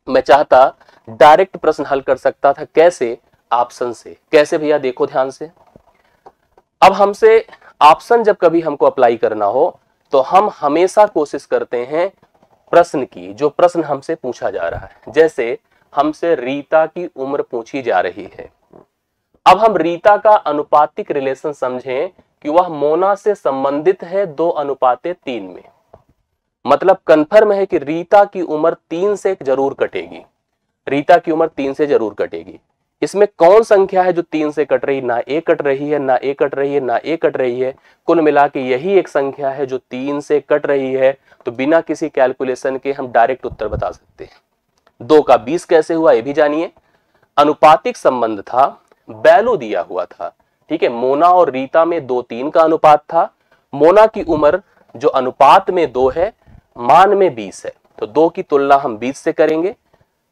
मैं चाहता डायरेक्ट प्रश्न हल कर सकता था, कैसे, ऑप्शन से। कैसे भैया देखो ध्यान से, अब हमसे ऑप्शन जब कभी हमको अप्लाई करना हो तो हम हमेशा कोशिश करते हैं प्रश्न की, जो प्रश्न हमसे पूछा जा रहा है। जैसे हमसे रीता की उम्र पूछी जा रही है, अब हम रीता का अनुपातिक रिलेशन समझें कि वह मोना से संबंधित है 2:3 में, मतलब कंफर्म है कि रीता की उम्र 3 से जरूर कटेगी, रीता की उम्र 3 से जरूर कटेगी। इसमें कौन संख्या है जो 3 से कट रही, ना ए कट रही है, ना ए कट रही है, ना ए कट रही है, कुल मिला के यही एक संख्या है जो 3 से कट रही है। तो बिना किसी कैलकुलेशन के हम डायरेक्ट उत्तर बता सकते हैं। 2 का 20 कैसे हुआ ये भी जानिए। अनुपातिक संबंध था, वैल्यू दिया हुआ था, ठीक है। मोना और रीता में 2:3 का अनुपात था। मोना की उम्र जो अनुपात में 2 है, मान में 20 है, तो 2 की तुलना हम 20 से करेंगे।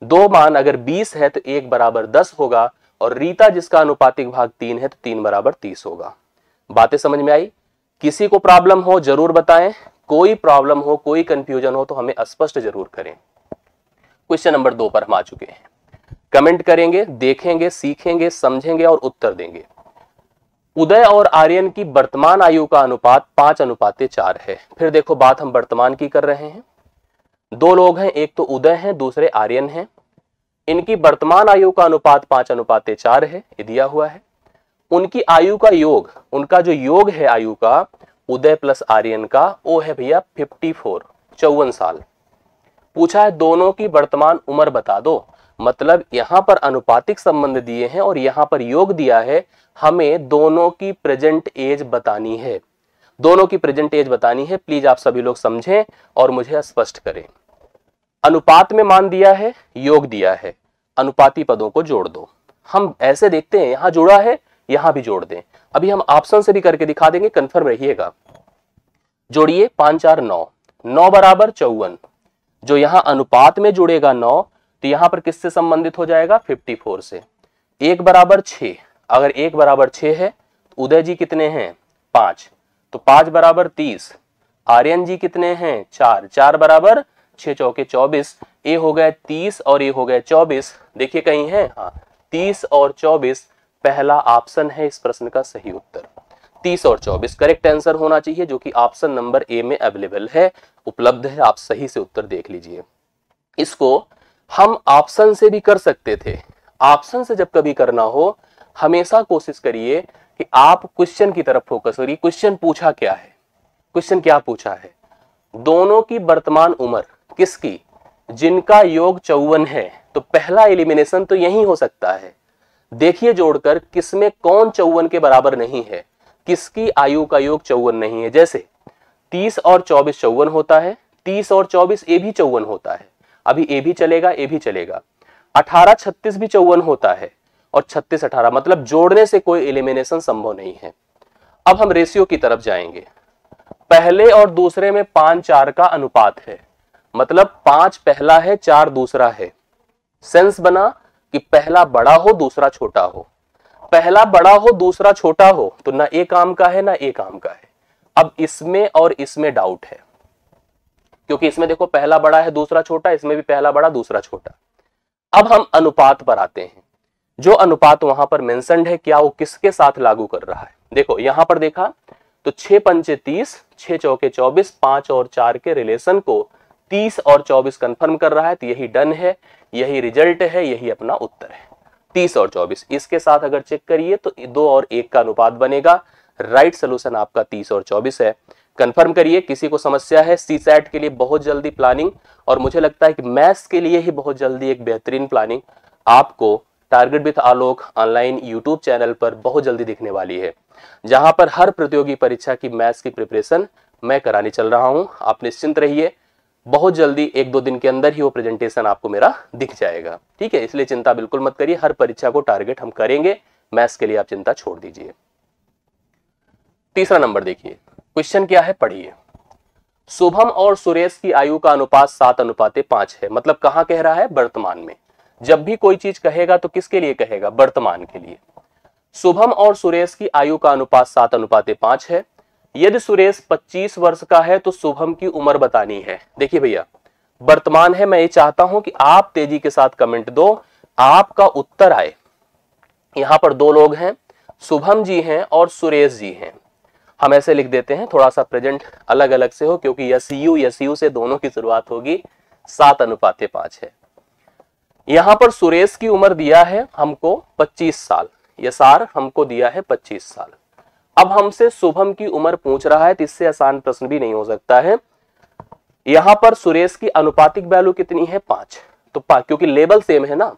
2 मान अगर 20 है तो 1 बराबर 10 होगा और रीता जिसका अनुपातिक भाग 3 है तो 3 बराबर 30 होगा। बातें समझ में आई? किसी को प्रॉब्लम हो जरूर बताएं, कोई प्रॉब्लम हो, कोई कंफ्यूजन हो तो हमें स्पष्ट जरूर करें। क्वेश्चन नंबर 2 पर हम आ चुके हैं, कमेंट करेंगे, देखेंगे, सीखेंगे, समझेंगे और उत्तर देंगे। उदय और आर्यन की वर्तमान आयु का अनुपात 5:4 है। फिर देखो बात हम वर्तमान की कर रहे हैं। 2 लोग हैं, एक तो उदय हैं, दूसरे आर्यन हैं। इनकी वर्तमान आयु का अनुपात 5:4 है, ये दिया हुआ है। उनकी आयु का योग, उनका जो योग है आयु का, उदय प्लस आर्यन का, वो है भैया 54 साल। पूछा है दोनों की वर्तमान उम्र बता दो, मतलब यहां पर अनुपातिक संबंध दिए हैं और यहां पर योग दिया है, हमें दोनों की प्रेजेंट एज बतानी है, दोनों की प्रेजेंट एज बतानी है। प्लीज आप सभी लोग समझें और मुझे स्पष्ट करें। अनुपात में मान दिया है, योग दिया है, अनुपाती पदों को जोड़ दो। हम ऐसे देखते हैं, यहां जोड़ा है, यहां भी जोड़ दें। अभी हम ऑप्शन से भी करके दिखा देंगे, कंफर्म रहिएगा। जोड़िए 5 4 9, 9 बराबर 54, जो यहां अनुपात में जुड़ेगा 9, तो यहां पर किससे संबंधित हो जाएगा 54 से। 1 बराबर 6, अगर 1 बराबर 6 है तो उदय जी कितने हैं 5, तो 5 बराबर 30। आर्यन जी कितने हैं? 4, 4 बराबर 6 चौके 24। ए हो गए 30 और ए हो गए 24। देखिए कहीं है? हाँ, 30 और 24 पहला ऑप्शन है इस प्रश्न का सही उत्तर। 30 और 24 करेक्ट आंसर होना चाहिए, जो कि ऑप्शन नंबर ए में अवेलेबल है, उपलब्ध है। आप सही से उत्तर देख लीजिए। इसको हम ऑप्शन से भी कर सकते थे। ऑप्शन से जब कभी करना हो, हमेशा कोशिश करिए कि आप क्वेश्चन की तरफ फोकस करिए। क्वेश्चन पूछा क्या है? क्वेश्चन क्या पूछा है? दोनों की वर्तमान उम्र किसकी? जिनका योग 54 है, तो पहला एलिमिनेशन तो यही हो सकता है। देखिए जोड़कर किसमें कौन 54 के बराबर नहीं है, किसकी आयु का योग 54 नहीं है। जैसे 30 और 24 54 होता है, 30 और 24 ए भी 54 होता है। अभी ए भी चलेगा, ए भी चलेगा। 18 36 भी 54 होता है, और 36 18, मतलब जोड़ने से कोई एलिमिनेशन संभव नहीं है। अब हम रेशियो की तरफ जाएंगे। पहले और दूसरे में 5-4 का अनुपात है, मतलब 5 पहला है 4 दूसरा है। सेंस बना कि पहला बड़ा हो दूसरा छोटा हो। पहला बड़ा हो दूसरा छोटा हो तो ना ए काम का है ना ए काम का है। अब इसमें और इसमें डाउट है, क्योंकि इसमें देखो पहला बड़ा है दूसरा छोटा, इसमें भी पहला बड़ा दूसरा छोटा। अब हम अनुपात पर आते हैं। जो अनुपात वहां पर मेंशन्ड है, क्या वो किसके साथ लागू कर रहा है? देखो यहां पर देखा तो 6 पंचे 30, 6 चौके 24, 5 और 4 के रिलेशन को 30 और 24 कंफर्म कर रहा है, तो यही डन है, यही रिजल्ट है, यही अपना उत्तर है। 30 और 24 इसके साथ अगर चेक करिए तो 2 और 1 का अनुपात बनेगा। राइट सोल्यूशन आपका 30 और 24 है। कंफर्म करिए। किसी को समस्या है सीसैट के लिए बहुत जल्दी प्लानिंग, और मुझे लगता है कि मैथ्स के लिए ही बहुत जल्दी एक बेहतरीन प्लानिंग आपको target with Alok online YouTube channel पर बहुत जल्दी दिखने वाली है, जहां पर हर प्रतियोगी परीक्षा की मैथ्स की प्रिपरेशन मैं कराने चल रहा हूं। आप निश्चिंत रहिए, बहुत जल्दी 1-2 दिन के अंदर ही वो प्रेजेंटेशन आपको मेरा दिख जाएगा, ठीक है। इसलिए चिंता बिल्कुल मत करिए, हर परीक्षा को टारगेट हम करेंगे। मैथ्स के लिए आप चिंता छोड़ दीजिए। तीसरा नंबर देखिए, क्वेश्चन क्या है पढ़िए। शुभम और सुरेश की आयु का अनुपात 7:5 है। मतलब कहां कह रहा है? वर्तमान में। जब भी कोई चीज कहेगा तो किसके लिए कहेगा? वर्तमान के लिए। शुभम और सुरेश की आयु का अनुपात 7:5 है। यदि सुरेश 25 वर्ष का है तो शुभम की उम्र बतानी है। देखिए भैया, वर्तमान है, मैं ये चाहता हूं कि आप तेजी के साथ कमेंट दो, आपका उत्तर आए। यहां पर 2 लोग हैं, शुभम जी हैं और सुरेश जी हैं। हम ऐसे लिख देते हैं, थोड़ा सा प्रेजेंट अलग अलग से हो, क्योंकि यू से दोनों की शुरुआत होगी। 7:5 है। यहां पर सुरेश की उम्र दिया है हमको 25 साल, यसार हमको दिया है 25 साल। अब हमसे शुभम की उम्र पूछ रहा है, तो इससे आसान प्रश्न भी नहीं हो सकता है। यहां पर सुरेश की अनुपातिक वैल्यू कितनी है? 5। तो क्योंकि लेवल सेम है ना,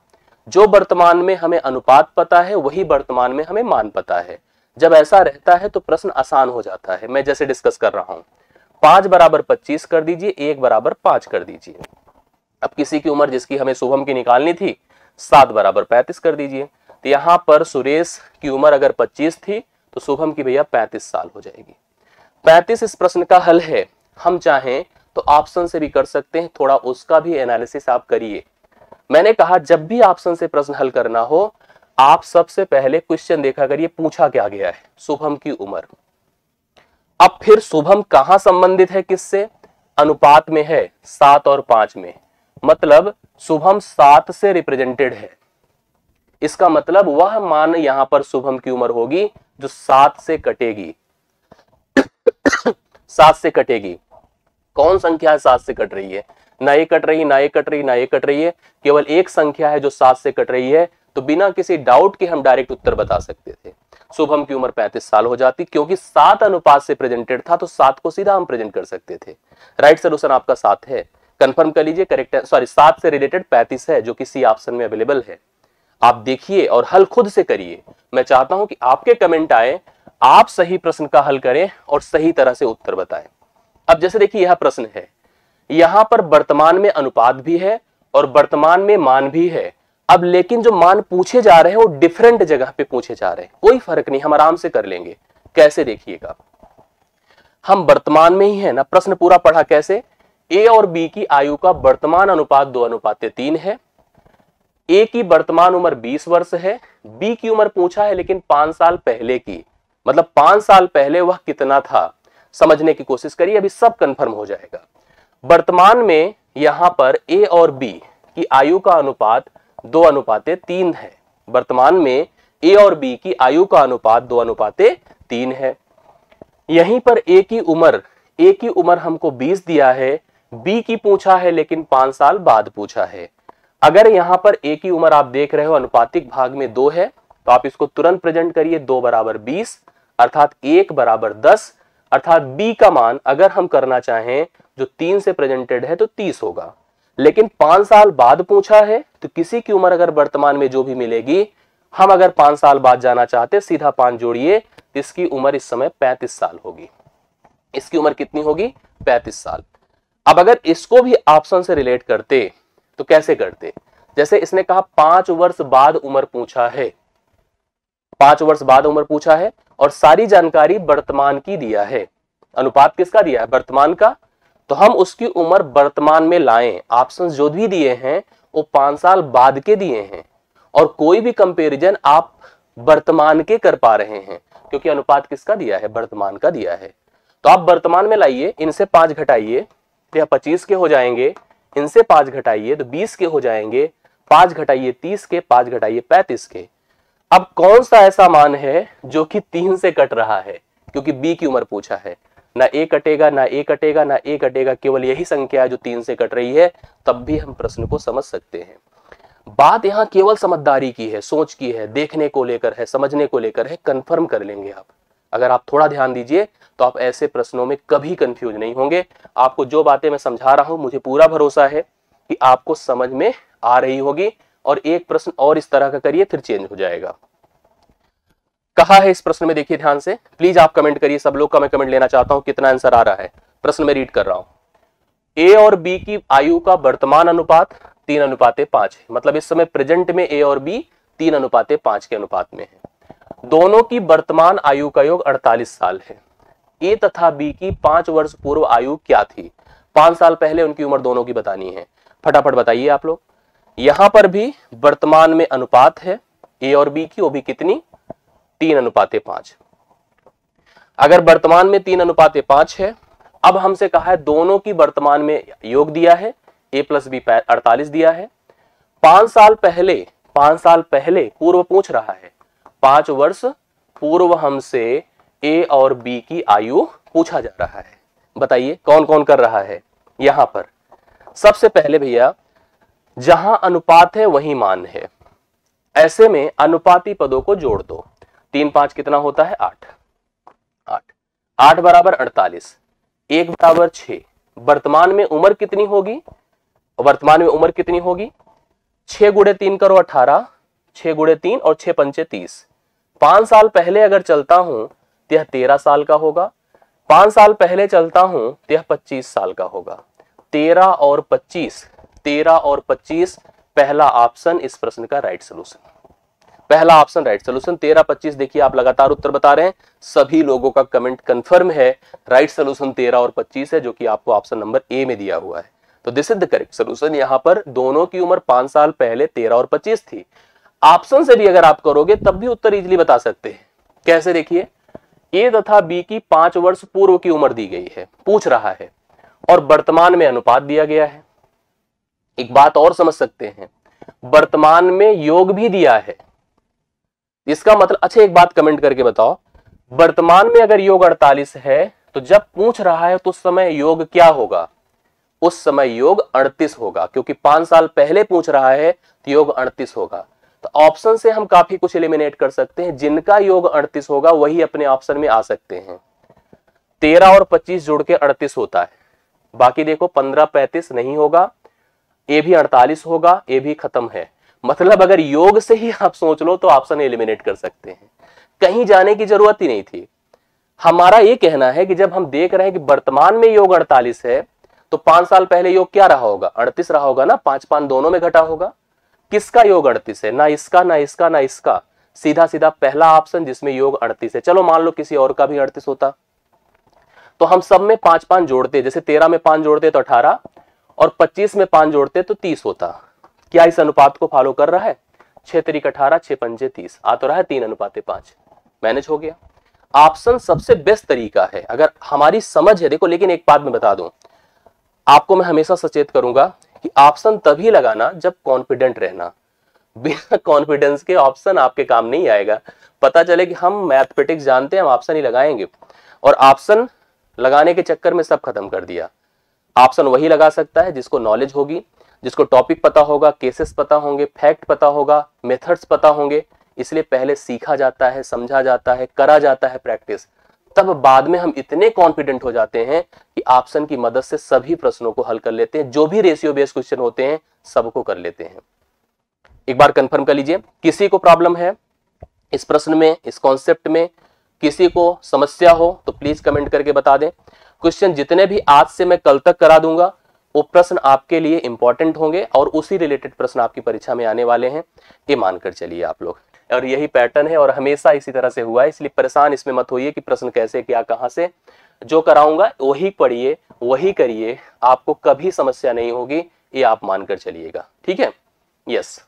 जो वर्तमान में हमें अनुपात पता है वही वर्तमान में हमें मान पता है। जब ऐसा रहता है तो प्रश्न आसान हो जाता है। मैं जैसे डिस्कस कर रहा हूं, 5 बराबर 25 कर दीजिए, 1 बराबर 5 कर दीजिए। अब किसी की उम्र जिसकी हमें शुभम की निकालनी थी, 7 बराबर 35 कर दीजिए। तो यहां पर सुरेश की उम्र अगर 25 थी तो शुभम की भैया 35 साल हो जाएगी। 35 इस प्रश्न का हल है। हम चाहें तो ऑप्शन से भी कर सकते हैं, थोड़ा उसका भी एनालिसिस आप करिए। मैंने कहा जब भी ऑप्शन से प्रश्न हल करना हो, आप सबसे पहले क्वेश्चन देखा करिए पूछा क्या गया है, शुभम की उम्र। अब फिर शुभम कहां संबंधित है किससे? अनुपात में है, 7 और 5 में। मतलब शुभम 7 से रिप्रेजेंटेड है। इसका मतलब वह मान यहां पर शुभम की उम्र होगी जो 7 से कटेगी। 7 से कटेगी। कौन संख्या 7 से कट रही है? ना ये कट रही, ना ये कट रही, ना ये कट रही है। केवल एक संख्या है जो 7 से कट रही है। तो बिना किसी डाउट के हम डायरेक्ट उत्तर बता सकते थे। शुभम की उम्र 35 साल हो जाती, क्योंकि 7 अनुपात से प्रेजेंटेड था, तो 7 को सीधा हम प्रेजेंट कर सकते थे। राइट सोल्यूशन आपका 7 है। कंफर्म कर लीजिए, करेक्ट, सॉरी 7 से रिलेटेड 35 है, जो कि सी ऑप्शन में अवेलेबल है। आप देखिए और हल खुद से करिए। मैं चाहता हूं कि आपके कमेंट आए, आप सही प्रश्न का हल करें और सही तरह से उत्तर बताएं। अब जैसे देखिए यह प्रश्न है, यहां पर वर्तमान में अनुपात भी है और वर्तमान में मान भी है। अब लेकिन जो मान पूछे जा रहे हैं वो डिफरेंट जगह पे पूछे जा रहे हैं। कोई फर्क नहीं, हम आराम से कर लेंगे। कैसे देखिएगा, हम वर्तमान में ही है ना। प्रश्न पूरा पढ़ा कैसे? ए और बी की आयु का वर्तमान अनुपात 2:3 है। ए की वर्तमान उम्र 20 वर्ष है, बी की उम्र पूछा है लेकिन 5 साल पहले की। मतलब 5 साल पहले वह कितना था, समझने की कोशिश करिए, अभी सब कंफर्म हो जाएगा। वर्तमान में यहां पर ए और बी की आयु का अनुपात 2:3 है। वर्तमान में ए और बी की आयु का अनुपात 2:3 है। यहीं पर ए की उम्र हमको 20 दिया है, बी की पूछा है लेकिन 5 साल बाद पूछा है। अगर यहां पर ए की उम्र आप देख रहे हो अनुपातिक भाग में 2 है, तो आप इसको तुरंत प्रेजेंट करिए 2 = 20 अर्थात 1 = 10, अर्थात बी का मान अगर हम करना चाहें जो 3 से प्रेजेंटेड है तो 30 होगा। लेकिन 5 साल बाद पूछा है, तो किसी की उम्र अगर वर्तमान में जो भी मिलेगी, हम अगर 5 साल बाद जाना चाहते सीधा 5 जोड़िए, इसकी उम्र इस समय 35 साल होगी। इसकी उम्र कितनी होगी? 35 साल। अब अगर इसको भी ऑप्शन से रिलेट करते तो कैसे करते? जैसे इसने कहा 5 वर्ष बाद उम्र पूछा है, 5 वर्ष बाद उम्र पूछा है और सारी जानकारी वर्तमान की दिया है। अनुपात किसका दिया है? वर्तमान का। तो हम उसकी उम्र वर्तमान में लाएं। ऑप्शंस जो भी दिए हैं वो 5 साल बाद के दिए हैं और कोई भी कंपैरिजन आप वर्तमान के कर पा रहे हैं क्योंकि अनुपात किसका दिया है? वर्तमान का दिया है। तो आप वर्तमान में लाइए, इनसे 5 घटाइए तो यह 25 के हो जाएंगे, इनसे 5 घटाइए तो 20 के हो जाएंगे, 5 घटाइए 30 के, 5 घटाइए 35 के। अब कौन सा ऐसा मान है जो कि 3 से कट रहा है? क्योंकि बी की उम्र पूछा है, ना ए कटेगा ना ए कटेगा ना ए कटेगा, केवल यही संख्या है जो 3 से कट रही है, तब भी हम प्रश्न को समझ सकते हैं। बात यहां केवल समझदारी की है, सोच की है, देखने को लेकर है, समझने को लेकर है, कंफर्म कर लेंगे आप। अगर आप थोड़ा ध्यान दीजिए तो आप ऐसे प्रश्नों में कभी कंफ्यूज नहीं होंगे। आपको जो बातें मैं समझा रहा हूं, मुझे पूरा भरोसा है कि आपको समझ में आ रही होगी। और एक प्रश्न और इस तरह का करिए, फिर चेंज हो जाएगा। कहा है इस प्रश्न में, देखिए ध्यान से, प्लीज आप कमेंट करिए, सब लोग का मैं कमेंट लेना चाहता हूं कितना आंसर आ रहा है। प्रश्न में रीड कर रहा हूं, ए और बी की आयु का वर्तमान अनुपात 3:5 है। मतलब इस समय प्रेजेंट में ए और बी 3:5 के अनुपात में है। दोनों की वर्तमान आयु का योग 48 साल है। ए तथा बी की 5 वर्ष पूर्व आयु क्या थी? 5 साल पहले उनकी उम्र दोनों की बतानी है। फटाफट बताइए आप लोग। यहां पर भी वर्तमान में अनुपात है ए और बी की, वो भी कितनी? 3:5। अगर वर्तमान में 3:5 है, अब हमसे कहा है दोनों की वर्तमान में योग दिया है, a + b 48 दिया है। 5 साल पहले पूर्व पूछ रहा है, 5 वर्ष पूर्व हमसे ए और बी की आयु पूछा जा रहा है। बताइए कौन कौन कर रहा है? यहां पर सबसे पहले भैया जहां अनुपात है वही मान है, ऐसे में अनुपाती पदों को जोड़ दो। 3 5 कितना होता है? 8 8 = 48, 1 = 6। वर्तमान में उम्र कितनी होगी? वर्तमान में उम्र कितनी होगी? 6 × 3 करो 18, 6 × 3 और 6 पंचे 30। 5 साल पहले अगर चलता हूं तो यह 13 साल का होगा। 5 साल पहले चलता हूं तो यह 25 साल का होगा। 13 और 25 पहला ऑप्शन इस प्रश्न का राइट सोल्यूशन। पहला ऑप्शन राइट सोल्यूशन 13 25। देखिए आप लगातार उत्तर बता रहे हैं, सभी लोगों का कमेंट कंफर्म है, राइट सोल्यूशन 13 और 25 है, जो कि आपको ऑप्शन नंबर ए में दिया हुआ है। तो this is the correct solution. यहां पर दोनों की उम्र 5 साल पहले 13 और 25 थी। ऑप्शन से भी अगर आप करोगे तब भी उत्तर इजीली बता सकते हैं। कैसे? देखिए ए तथा बी की 5 वर्ष पूर्व की उम्र दी गई है, पूछ रहा है, और वर्तमान में अनुपात दिया गया है। एक बात और समझ सकते हैं, वर्तमान में योग भी दिया है। इसका मतलब, अच्छा एक बात कमेंट करके बताओ, वर्तमान में अगर योग 48 है तो जब पूछ रहा है तो उस समय योग क्या होगा? उस समय योग 38 होगा, क्योंकि 5 साल पहले पूछ रहा है तो योग 38 होगा। तो ऑप्शन से हम काफी कुछ एलिमिनेट कर सकते हैं। जिनका योग 38 होगा वही अपने ऑप्शन में आ सकते हैं। 13 और 25 जोड़ के 38 होता है। बाकी देखो 15 35 नहीं होगा, ए भी 48 होगा, ए भी खत्म है। मतलब अगर योग से ही आप सोच लो तो ऑप्शन एलिमिनेट कर सकते हैं, कहीं जाने की जरूरत ही नहीं थी। हमारा ये कहना है कि जब हम देख रहे हैं कि वर्तमान में योग 48 है तो 5 साल पहले योग क्या रहा होगा? 38 रहा होगा ना, 5 5 दोनों में घटा होगा। किसका योग 38 है? ना इसका ना इसका ना इसका, सीधा सीधा पहला ऑप्शन जिसमें योग 38 है। चलो मान लो किसी और का भी 38 होता तो हम सब में 5 5 जोड़ते, जैसे 13 में 5 जोड़ते तो 18 और 25 में 5 जोड़ते तो 30 होता। क्या इस अनुपात को फॉलो कर रहा है? 6 3 18, 6 5 30 आ तो रहा है 3:5। मैनेज हो गया। ऑप्शन सबसे बेस्ट तरीका है अगर हमारी समझ है। देखो लेकिन एक बात मैं बता दूं आपको, मैं हमेशा सचेत करूंगा कि ऑप्शन तभी लगाना जब कॉन्फिडेंट रहना। बिना कॉन्फिडेंस के ऑप्शन आपके काम नहीं आएगा। पता चले कि हम मैथमेटिक्स जानते हैं, हम ऑप्शन ही लगाएंगे और ऑप्शन लगाने के चक्कर में सब खत्म कर दिया। ऑप्शन वही लगा सकता है जिसको नॉलेज होगी, जिसको टॉपिक पता होगा, केसेस पता होंगे, फैक्ट पता होगा, मेथड्स पता होंगे। इसलिए पहले सीखा जाता है, समझा जाता है, करा जाता है प्रैक्टिस, तब बाद में हम इतने कॉन्फिडेंट हो जाते हैं कि ऑप्शन की मदद से सभी प्रश्नों को हल कर लेते हैं। जो भी रेशियो बेस्ड क्वेश्चन होते हैं सबको कर लेते हैं। एक बार कंफर्म कर लीजिए, किसी को प्रॉब्लम है इस प्रश्न में, इस कॉन्सेप्ट में, किसी को समस्या हो तो प्लीज कमेंट करके बता दें। क्वेश्चन जितने भी आज से मैं कल तक करा दूंगा वो प्रश्न आपके लिए इंपॉर्टेंट होंगे और उसी रिलेटेड प्रश्न आपकी परीक्षा में आने वाले हैं, ये मानकर चलिए आप लोग। और यही पैटर्न है और हमेशा इसी तरह से हुआ है, इसलिए परेशान इसमें मत होइए कि प्रश्न कैसे क्या कहां से। जो कराऊंगा वही पढ़िए, वही करिए, आपको कभी समस्या नहीं होगी, ये आप मानकर चलिएगा। ठीक है, यस।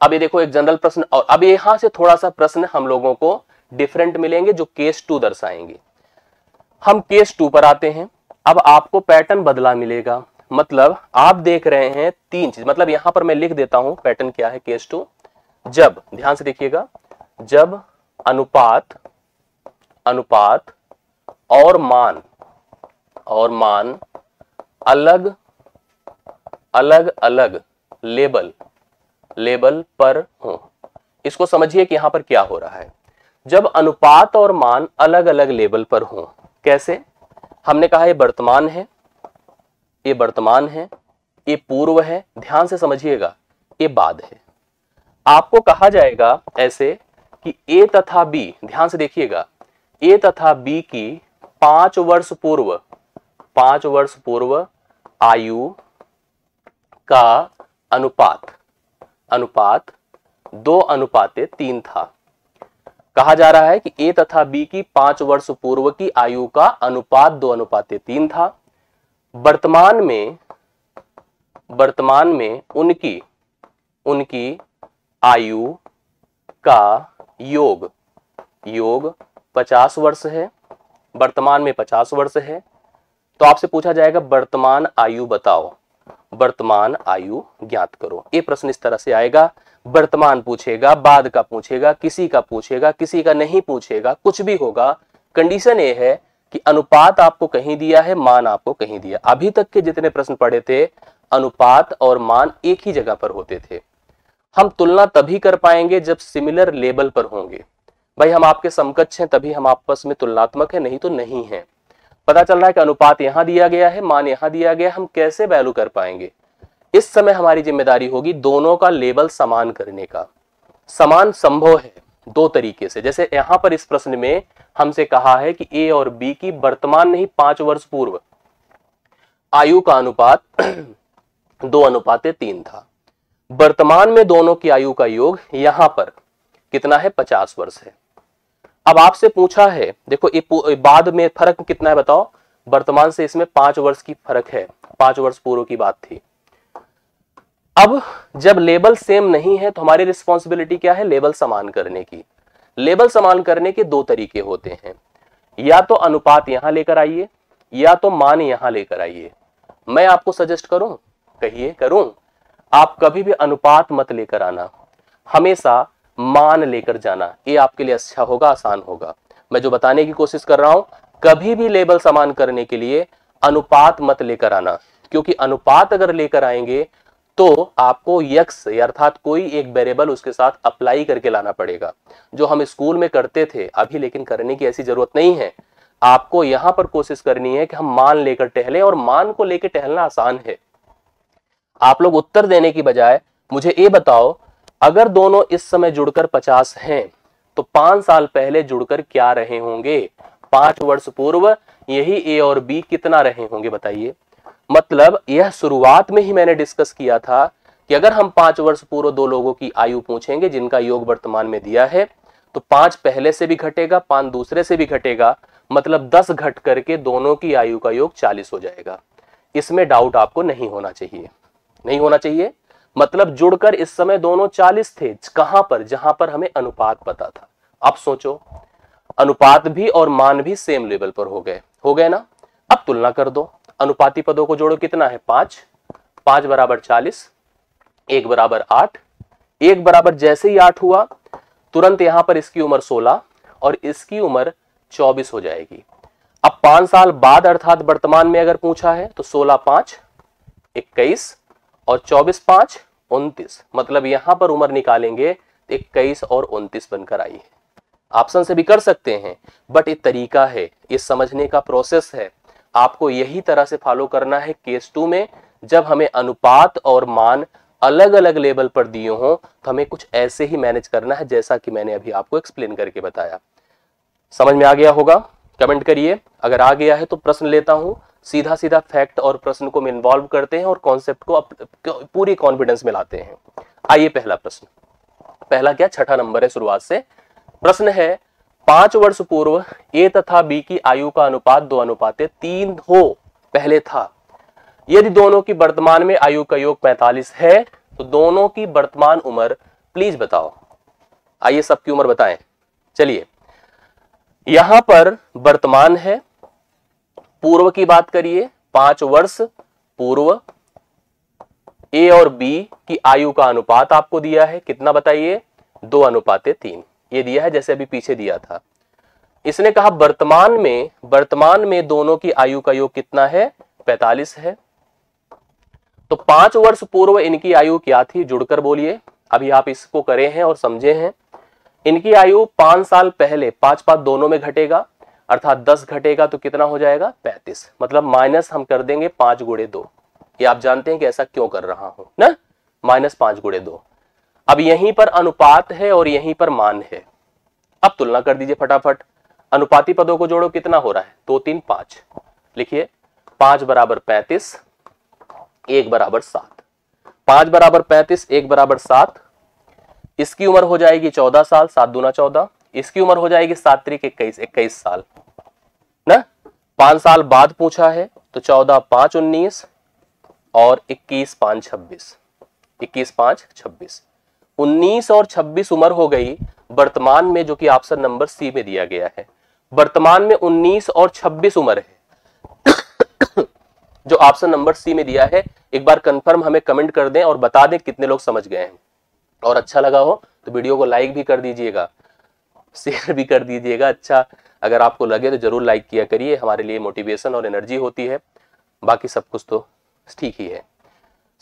अब ये देखो एक जनरल प्रश्न, और अब यहां से थोड़ा सा प्रश्न हम लोगों को डिफरेंट मिलेंगे जो केस 2 दर्शाएंगे। हम केस 2 पर आते हैं। अब आपको पैटर्न बदला मिलेगा, मतलब आप देख रहे हैं 3 चीज, मतलब यहां पर मैं लिख देता हूं पैटर्न क्या है केस 2। जब, ध्यान से देखिएगा, जब अनुपात और मान अलग अलग लेवल पर हो। इसको समझिए कि यहां पर क्या हो रहा है। जब अनुपात और मान अलग अलग लेवल पर हो, कैसे? हमने कहा ये वर्तमान है, ये पूर्व है, ध्यान से समझिएगा, ये बाद है। आपको कहा जाएगा ऐसे कि ए तथा बी, ध्यान से देखिएगा, ए तथा बी की 5 वर्ष पूर्व आयु का अनुपात 2:3 था। कहा जा रहा है कि ए तथा बी की 5 वर्ष पूर्व की आयु का अनुपात 2:3 था। वर्तमान में उनकी आयु का योग 50 वर्ष है। वर्तमान में 50 वर्ष है, तो आपसे पूछा जाएगा वर्तमान आयु बताओ, वर्तमान आयु ज्ञात करो। ये प्रश्न इस तरह से आएगा। वर्तमान पूछेगा, बाद का पूछेगा, किसी का पूछेगा, किसी का नहीं पूछेगा, कुछ भी होगा। कंडीशन ये है कि अनुपात आपको कहीं दिया है, मान आपको कहीं दिया। अभी तक के जितने प्रश्न पढ़े थे अनुपात और मान एक ही जगह पर होते थे। हम तुलना तभी कर पाएंगे जब सिमिलर लेवल पर होंगे। भाई हम आपके समकक्ष हैं तभी हम आपस में तुलनात्मक है, नहीं तो नहीं है। पता चल रहा है कि अनुपात यहां दिया गया है, मान यहां दिया गया, हम कैसे वैल्यू कर पाएंगे? इस समय हमारी जिम्मेदारी होगी दोनों का लेवल समान करने का। समान संभव है 2 तरीके से। जैसे यहां पर इस प्रश्न में हमसे कहा है कि ए और बी की वर्तमान नहीं 5 वर्ष पूर्व आयु का अनुपात 2:3 था। वर्तमान में दोनों की आयु का योग यहां पर कितना है? 50 वर्ष है। अब आपसे पूछा है, देखो ये बाद में फर्क कितना है बताओ? वर्तमान से इसमें 5 वर्ष की फर्क है, 5 वर्ष पूर्व की बात थी। अब जब लेवल सेम नहीं है तो हमारी रिस्पॉन्सिबिलिटी क्या है? लेवल समान करने की। लेवल समान करने के 2 तरीके होते हैं, या तो अनुपात यहां लेकर आइए या तो मान यहां लेकर आइए। मैं आपको सजेस्ट करूं, कहिए करूं, आप कभी भी अनुपात मत लेकर आना, हमेशा मान लेकर जाना। ये आपके लिए अच्छा होगा, आसान होगा। मैं जो बताने की कोशिश कर रहा हूं, कभी भी लेवल समान करने के लिए अनुपात मत लेकर आना, क्योंकि अनुपात अगर लेकर आएंगे तो आपको यक्स अर्थात कोई एक वेरिएबल उसके साथ अप्लाई करके लाना पड़ेगा, जो हम स्कूल में करते थे अभी, लेकिन करने की ऐसी जरूरत नहीं है। आपको यहां पर कोशिश करनी है कि हम मान लेकर टहलें, और मान को लेकर टहलना आसान है। आप लोग उत्तर देने की बजाय मुझे ये बताओ, अगर दोनों इस समय जुड़कर 50 हैं तो 5 साल पहले जुड़कर क्या रहे होंगे? 5 वर्ष पूर्व यही ए और बी कितना रहे होंगे बताइए? मतलब यह शुरुआत में ही मैंने डिस्कस किया था कि अगर हम 5 वर्ष पूर्व 2 लोगों की आयु पूछेंगे जिनका योग वर्तमान में दिया है, तो 5 पहले से भी घटेगा, 5 दूसरे से भी घटेगा, मतलब 10 घट करके दोनों की आयु का योग 40 हो जाएगा। इसमें डाउट आपको नहीं होना चाहिए, नहीं होना चाहिए। मतलब जुड़कर इस समय दोनों 40 थे, कहां पर? जहां पर हमें अनुपात पता था। अब सोचो, अनुपात भी और मान भी सेम लेवल पर हो गए ना। अब तुलना कर दो, अनुपाती पदों को जोड़ो, कितना है 5, 5 बराबर 40, 1 बराबर 8, 1 बराबर जैसे ही 8 हुआ तुरंत यहां पर इसकी उम्र 16 और इसकी उम्र 24 हो जाएगी। अब 5 साल बाद अर्थात वर्तमान में अगर पूछा है तो 16 5 21 और 24 5 29, मतलब यहां पर उम्र निकालेंगे 21 और 29 बनकर आई है। ऑप्शन से भी कर सकते हैं, बट ये तरीका है, ये समझने का प्रोसेस है, आपको यही तरह से फॉलो करना है। केस 2 में जब हमें अनुपात और मान अलग अलग लेवल पर दिए हों तो हमें कुछ ऐसे ही मैनेज करना है जैसा कि मैंने अभी आपको एक्सप्लेन करके बताया। समझ में आ गया होगा? कमेंट करिए अगर आ गया है तो प्रश्न लेता हूं, सीधा सीधा फैक्ट और प्रश्न को इन्वॉल्व करते हैं और कॉन्सेप्ट को पूरी कॉन्फिडेंस में लाते हैं। आइए पहला प्रश्न, पहला क्या, छठा नंबर है शुरुआत से। प्रश्न है 5 वर्ष पूर्व ए तथा बी की आयु का अनुपात 2:3 हो, पहले था। यदि दोनों की वर्तमान में आयु का योग 45 है तो दोनों की वर्तमान उम्र प्लीज बताओ। आइए सबकी उम्र बताएं। चलिए यहां पर वर्तमान है, पूर्व की बात करिए, 5 वर्ष पूर्व ए और बी की आयु का अनुपात आपको दिया है, कितना बताइए, 2:3 ये दिया है जैसे अभी पीछे दिया था। इसने कहा वर्तमान में दोनों की आयु का योग कितना है, 45 है। तो 5 वर्ष पूर्व इनकी आयु क्या थी, जुड़कर बोलिए। अभी आप इसको करे हैं और समझे हैं। इनकी आयु 5 साल पहले, 5 5 दोनों में घटेगा अर्थात 10 घटेगा तो कितना हो जाएगा 35, मतलब माइनस हम कर देंगे 5 गुणे 2। ये आप जानते हैं कि ऐसा क्यों कर रहा हूं ना, -5 गुणे 2। अब यहीं पर अनुपात है और यहीं पर मान है। अब तुलना कर दीजिए फटाफट, अनुपाती पदों को जोड़ो, कितना हो रहा है 2 3 5, लिखिए 5 बराबर 35, 1 बराबर 7, 5 बराबर 35, 1 बराबर 7। इसकी उम्र हो जाएगी 14 साल, 7 दूना 14, इसकी उम्र हो जाएगी 7 त्रिक 21, 21 साल ना। 5 साल बाद पूछा है तो 14 5 19 और 21 5 26, 21 5 26, 19 और 26 उम्र हो गई वर्तमान में, जो कि ऑप्शन नंबर सी में दिया गया है। वर्तमान में 19 और 26 उम्र है जो ऑप्शन नंबर सी में दिया है। एक बार कंफर्म हमें कमेंट कर दें और बता दें कितने लोग समझ गए हैं। और अच्छा लगा हो तो वीडियो को लाइक भी कर दीजिएगा, शेयर भी कर दीजिएगा। अच्छा अगर आपको लगे तो जरूर लाइक किया करिए, हमारे लिए मोटिवेशन और एनर्जी होती है। बाकी सब कुछ तो ठीक ही है।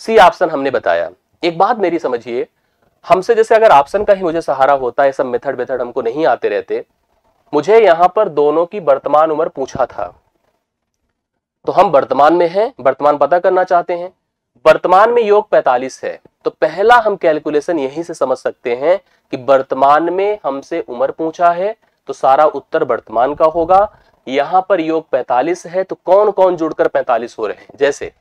सी ऑप्शन हमने बताया। एक बात मेरी समझिए, हमसे जैसे अगर ऑप्शन का ही मुझे सहारा होता है, सब मेथड हमको नहीं आते रहते, मुझे यहां पर दोनों की वर्तमान उम्र पूछा था तो हम वर्तमान में हैं, वर्तमान पता करना चाहते हैं। वर्तमान में योग 45 है तो पहला हम कैलकुलेशन यहीं से समझ सकते हैं कि वर्तमान में हमसे उम्र पूछा है तो सारा उत्तर वर्तमान का होगा। यहां पर योग 45 है तो कौन कौन जुड़कर 45 हो रहे हैं, जैसे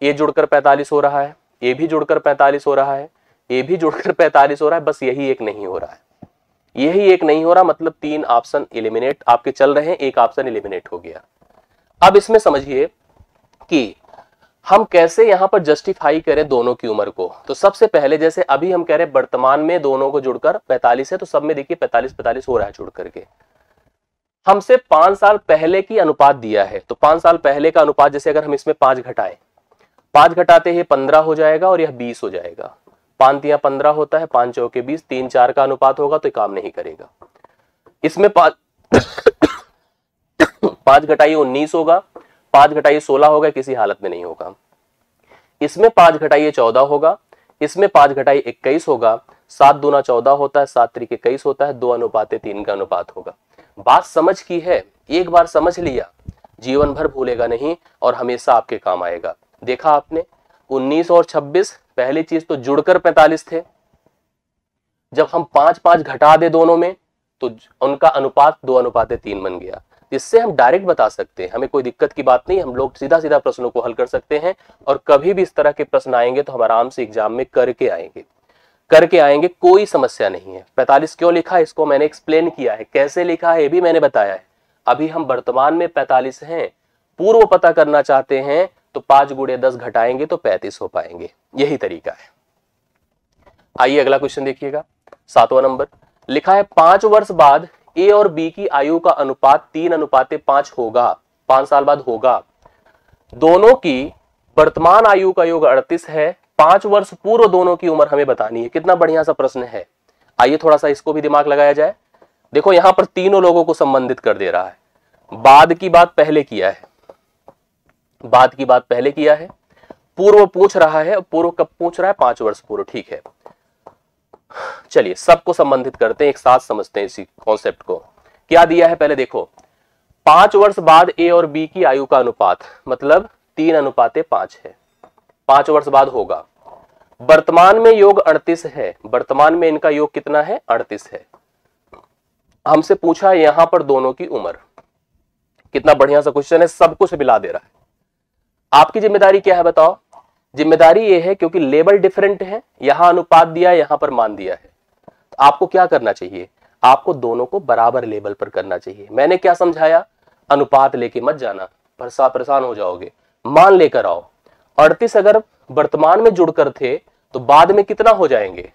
ये जुड़कर 45 हो रहा है, ये भी जुड़कर 45 हो रहा है, ये भी जुड़कर 45 हो रहा है, बस यही एक नहीं हो रहा है, यही एक नहीं हो रहा, मतलब 3 ऑप्शन एलिमिनेट आपके चल रहे हैं, एक ऑप्शन एलिमिनेट हो गया। अब इसमें समझिए कि हम कैसे यहां पर जस्टिफाई करें दोनों की उम्र को। तो सबसे पहले जैसे अभी हम कह रहे हैं वर्तमान में दोनों को जुड़कर 45 है तो सब में देखिए 45 हो रहा है जुड़ करके। हमसे 5 साल पहले की अनुपात दिया है तो 5 साल पहले का अनुपात, जैसे अगर हम इसमें 5 घटाएं, 5 घटाते ही 15 हो जाएगा और यह 20 हो जाएगा। 5 तिया 15 होता है, 5 चौके 20, 3 4 का अनुपात होगा तो काम नहीं करेगा। इसमें 5 घटाइए 19 होगा, 5 घटाइए 16 होगा, किसी हालत में नहीं होगा। इसमें 5 घटाइए 14 होगा, इसमें 5 घटाइए 21 होगा, 7 दूना 14 होता है, 7 त्रिक 21 होता है, 2:3 का अनुपात होगा। बात समझ की है, एक बार समझ लिया जीवन भर भूलेगा नहीं और हमेशा आपके काम आएगा। देखा आपने 19 और 26, पहली चीज तो जुड़कर 45 थे, जब हम 5 5 घटा दे दोनों में तो उनका अनुपात 2:3 बन गया। इससे हम डायरेक्ट बता सकते हैं, हमें कोई दिक्कत की बात नहीं, हम लोग सीधा सीधा प्रश्नों को हल कर सकते हैं। और कभी भी इस तरह के प्रश्न आएंगे तो हम आराम से एग्जाम में करके आएंगे, कोई समस्या नहीं है। 45 क्यों लिखा है इसको मैंने एक्सप्लेन किया है, कैसे लिखा है ये भी मैंने बताया है। अभी हम वर्तमान में 45 हैं, पूर्व पता करना चाहते हैं तो 5 गुणे 10 घटाएंगे तो 35 हो पाएंगे, यही तरीका है। आइए अगला क्वेश्चन देखिएगा, 7वां नंबर लिखा है 5 वर्ष बाद ए और बी की आयु का अनुपात 3:5 होगा, 5 साल बाद होगा। दोनों की वर्तमान आयु का योग 38 है, 5 वर्ष पूर्व दोनों की उम्र हमें बतानी है। कितना बढ़िया सा प्रश्न है। आइए थोड़ा सा इसको भी दिमाग लगाया जाए। देखो यहां पर तीनों लोगों को संबंधित कर दे रहा है। बाद की बात पहले किया है, बाद की बात पहले किया है, पूर्व पूछ रहा है। पूर्व कब पूछ रहा है? 5 वर्ष पूर्व। ठीक है, चलिए सबको संबंधित करते हैं, एक साथ समझते हैं इसी कॉन्सेप्ट को। क्या दिया है पहले देखो, 5 वर्ष बाद ए और बी की आयु का अनुपात मतलब 3:5 है, 5 वर्ष बाद होगा। वर्तमान में योग 38 है, वर्तमान में इनका योग कितना है? 38 है। हमसे पूछा यहां पर दोनों की उम्र। कितना बढ़िया सा क्वेश्चन है, सब कुछ मिला दे रहा है। आपकी जिम्मेदारी क्या है बताओ? जिम्मेदारी ये है, क्योंकि लेवल डिफरेंट है, यहां अनुपात दिया है, यहां पर मान दिया है, तो आपको क्या करना चाहिए? आपको दोनों को बराबर लेवल पर करना चाहिए। मैंने क्या समझाया? अनुपात लेके मत जाना, परेशान हो जाओगे। मान लेकर आओ। 38 अगर वर्तमान में जुड़कर थे तो बाद में कितना हो जाएंगे?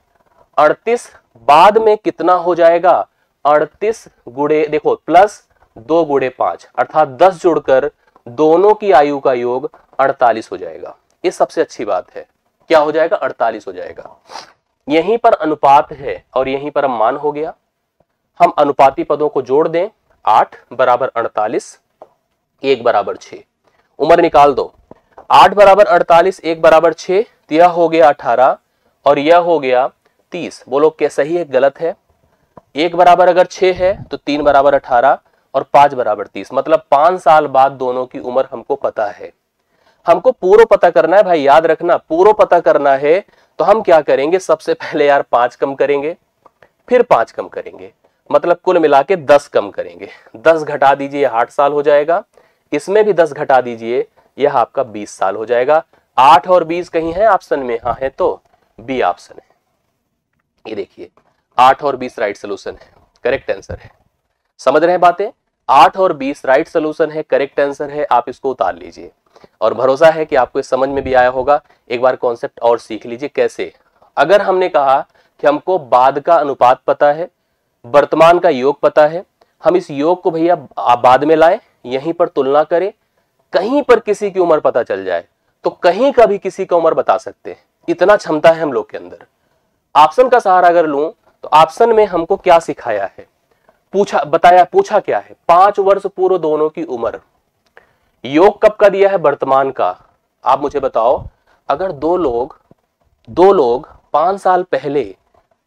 38 बाद में कितना हो जाएगा? 38 गुणे देखो प्लस 2 गुणे 5 अर्थात 10 जुड़कर दोनों की आयु का योग 48 हो जाएगा। ये सबसे अच्छी बात है। क्या हो जाएगा? 48 हो जाएगा। यहीं पर अनुपात है और यहीं पर मान हो गया। हम अनुपाती पदों को जोड़ दें, 8 बराबर 48, 1 बराबर 6। उम्र निकाल दो, 8 बराबर 48, 1 बराबर 6, तो यह हो गया 18 और यह हो गया 30। बोलो क्या सही है गलत है? 1 बराबर अगर 6 है तो 3 बराबर 18 और 5 बराबर 30, मतलब 5 साल बाद दोनों की उम्र हमको पता है। हमको पूर्व पता करना है भाई, याद रखना, पूर्व पता करना है। तो हम क्या करेंगे? सबसे पहले यार 5 कम करेंगे, फिर 5 कम करेंगे, मतलब कुल मिला के 10 कम करेंगे। 10 घटा दीजिए, 8 साल हो जाएगा। इसमें भी 10 घटा दीजिए, यह आपका 20 साल हो जाएगा। 8 और 20 कहीं है ऑप्शन में? हाँ है, तो बी ऑप्शन है। ये देखिए 8 और 20 राइट सोल्यूशन है, करेक्ट आंसर है। समझ रहे हैं बातें? 8 और 20 राइट सोल्यूशन है, करेक्ट आंसर है। आप इसको उतार लीजिए और भरोसा है कि आपको इस समझ में भी आया होगा। एक बार कॉन्सेप्ट और सीख लीजिए कैसे। अगर हमने कहा कि हमको बाद का अनुपात पता है, वर्तमान का योग पता है, हम इस योग को भैया बाद में लाएं, यहीं पर तुलना करें, कहीं पर किसी की उम्र पता चल जाए तो कहीं का भी किसी का उम्र बता सकते हैं। इतना क्षमता है हम लोग के अंदर। ऑप्शन का सहारा अगर लूं तो ऑप्शन में हमको क्या सिखाया है, पूछा क्या है? 5 वर्ष पूर्व दोनों की उम्र। योग कब का दिया है? वर्तमान का। आप मुझे बताओ, अगर दो लोग 5 साल पहले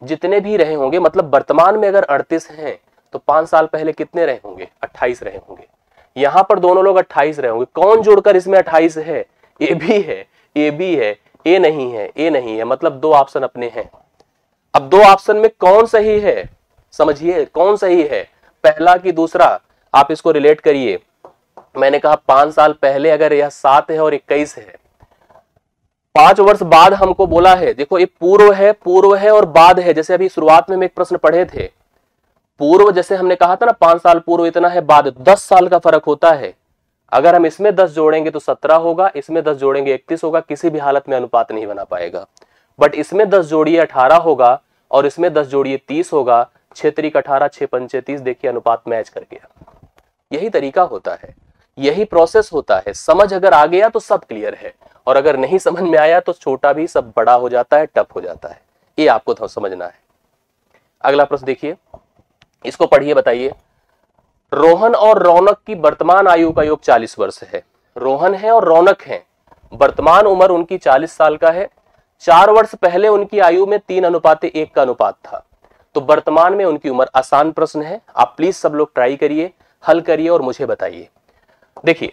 जितने भी रहे होंगे, मतलब वर्तमान में अगर 38 हैं तो 5 साल पहले कितने रहे होंगे? 28 रहे होंगे। यहां पर दोनों लोग 28 रहे होंगे। कौन जोड़कर इसमें 28 है? ए भी है, ए भी है, ए नहीं है, ए नहीं है, मतलब 2 ऑप्शन अपने हैं। अब 2 ऑप्शन में कौन सही है? समझिए कौन सही है, पहला कि दूसरा? आप इसको रिलेट करिए। मैंने कहा 5 साल पहले अगर यह 7 है और 21 है, 5 वर्ष बाद हमको बोला है, देखो ये पूर्व है और बाद है। जैसे अभी शुरुआत में हम एक प्रश्न पढ़े थे, पूर्व जैसे हमने कहा था ना 5 साल पूर्व इतना है, बाद 10 साल का फर्क होता है। अगर हम इसमें 10 जोड़ेंगे तो 17 होगा, इसमें 10 जोड़ेंगे 31 होगा, किसी भी हालत में अनुपात नहीं बना पाएगा। बट इसमें 10 जोड़िए 18 होगा और इसमें 10 जोड़िए 30 होगा। 6 3 18, 6 5 30, देखिए अनुपात मैच कर गया। यही तरीका होता है, यही प्रोसेस होता है। समझ अगर आ गया तो सब क्लियर है, और अगर नहीं समझ में आया तो छोटा भी सब बड़ा हो जाता है, टफ हो जाता है। ये आपको तो समझना है। अगला प्रश्न देखिए, इसको पढ़िए, बताइए। रोहन और रौनक की वर्तमान आयु का योग 40 वर्ष है। रोहन है और रौनक है, वर्तमान उम्र उनकी 40 साल का है। 4 वर्ष पहले उनकी आयु में 3:1 का अनुपात था, तो वर्तमान में उनकी उम्र। आसान प्रश्न है, आप प्लीज सब लोग ट्राई करिए, हल करिए और मुझे बताइए। देखिए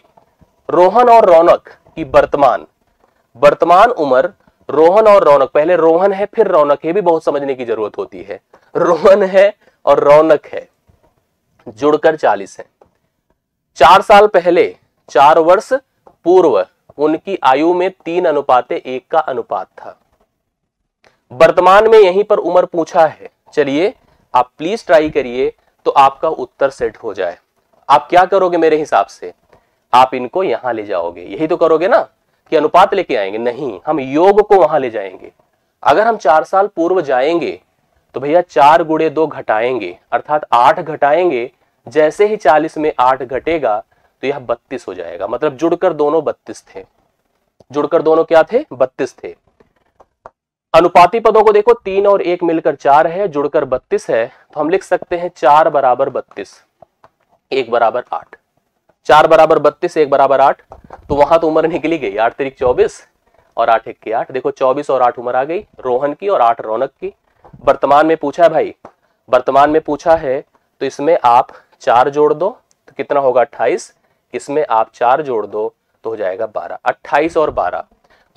रोहन और रौनक की वर्तमान उम्र, रोहन और रौनक, पहले रोहन है फिर रौनक है, भी बहुत समझने की जरूरत होती है। रोहन है और रौनक है, जुड़कर 40 है। 4 साल पहले, 4 वर्ष पूर्व उनकी आयु में 3:1 का अनुपात था। वर्तमान में यहीं पर उम्र पूछा है। चलिए आप प्लीज ट्राई करिए तो आपका उत्तर सेट हो जाए। आप क्या करोगे मेरे हिसाब से? आप इनको यहां ले जाओगे, यही तो करोगे ना कि अनुपात लेके आएंगे? नहीं, हम योग को वहां ले जाएंगे। अगर हम 4 साल पूर्व जाएंगे तो भैया 4 गुणे 2 घटाएंगे अर्थात 8 घटाएंगे, जैसे ही 40 में 8 घटेगा तो यह 32 हो जाएगा। मतलब जुड़कर दोनों 32 थे, जुड़कर दोनों क्या थे? 32 थे। अनुपाती पदों को देखो, 3 और 1 मिलकर 4 है, जुड़कर 32 है, तो हम लिख सकते हैं 4 बराबर 32, 1 बराबर 8। 4 बराबर 32, 1 बराबर 8, तो वहां तो उम्र निकली गई, 8 तिरिक 24 और 8 1 8। देखो 24 और 8 उम्र आ गई रोहन की और 8 रौनक की। वर्तमान में पूछा है भाई, वर्तमान में पूछा है, तो इसमें आप 4 जोड़ दो तो कितना होगा? 28। इसमें आप 4 जोड़ दो तो हो जाएगा 12। 28 और 12,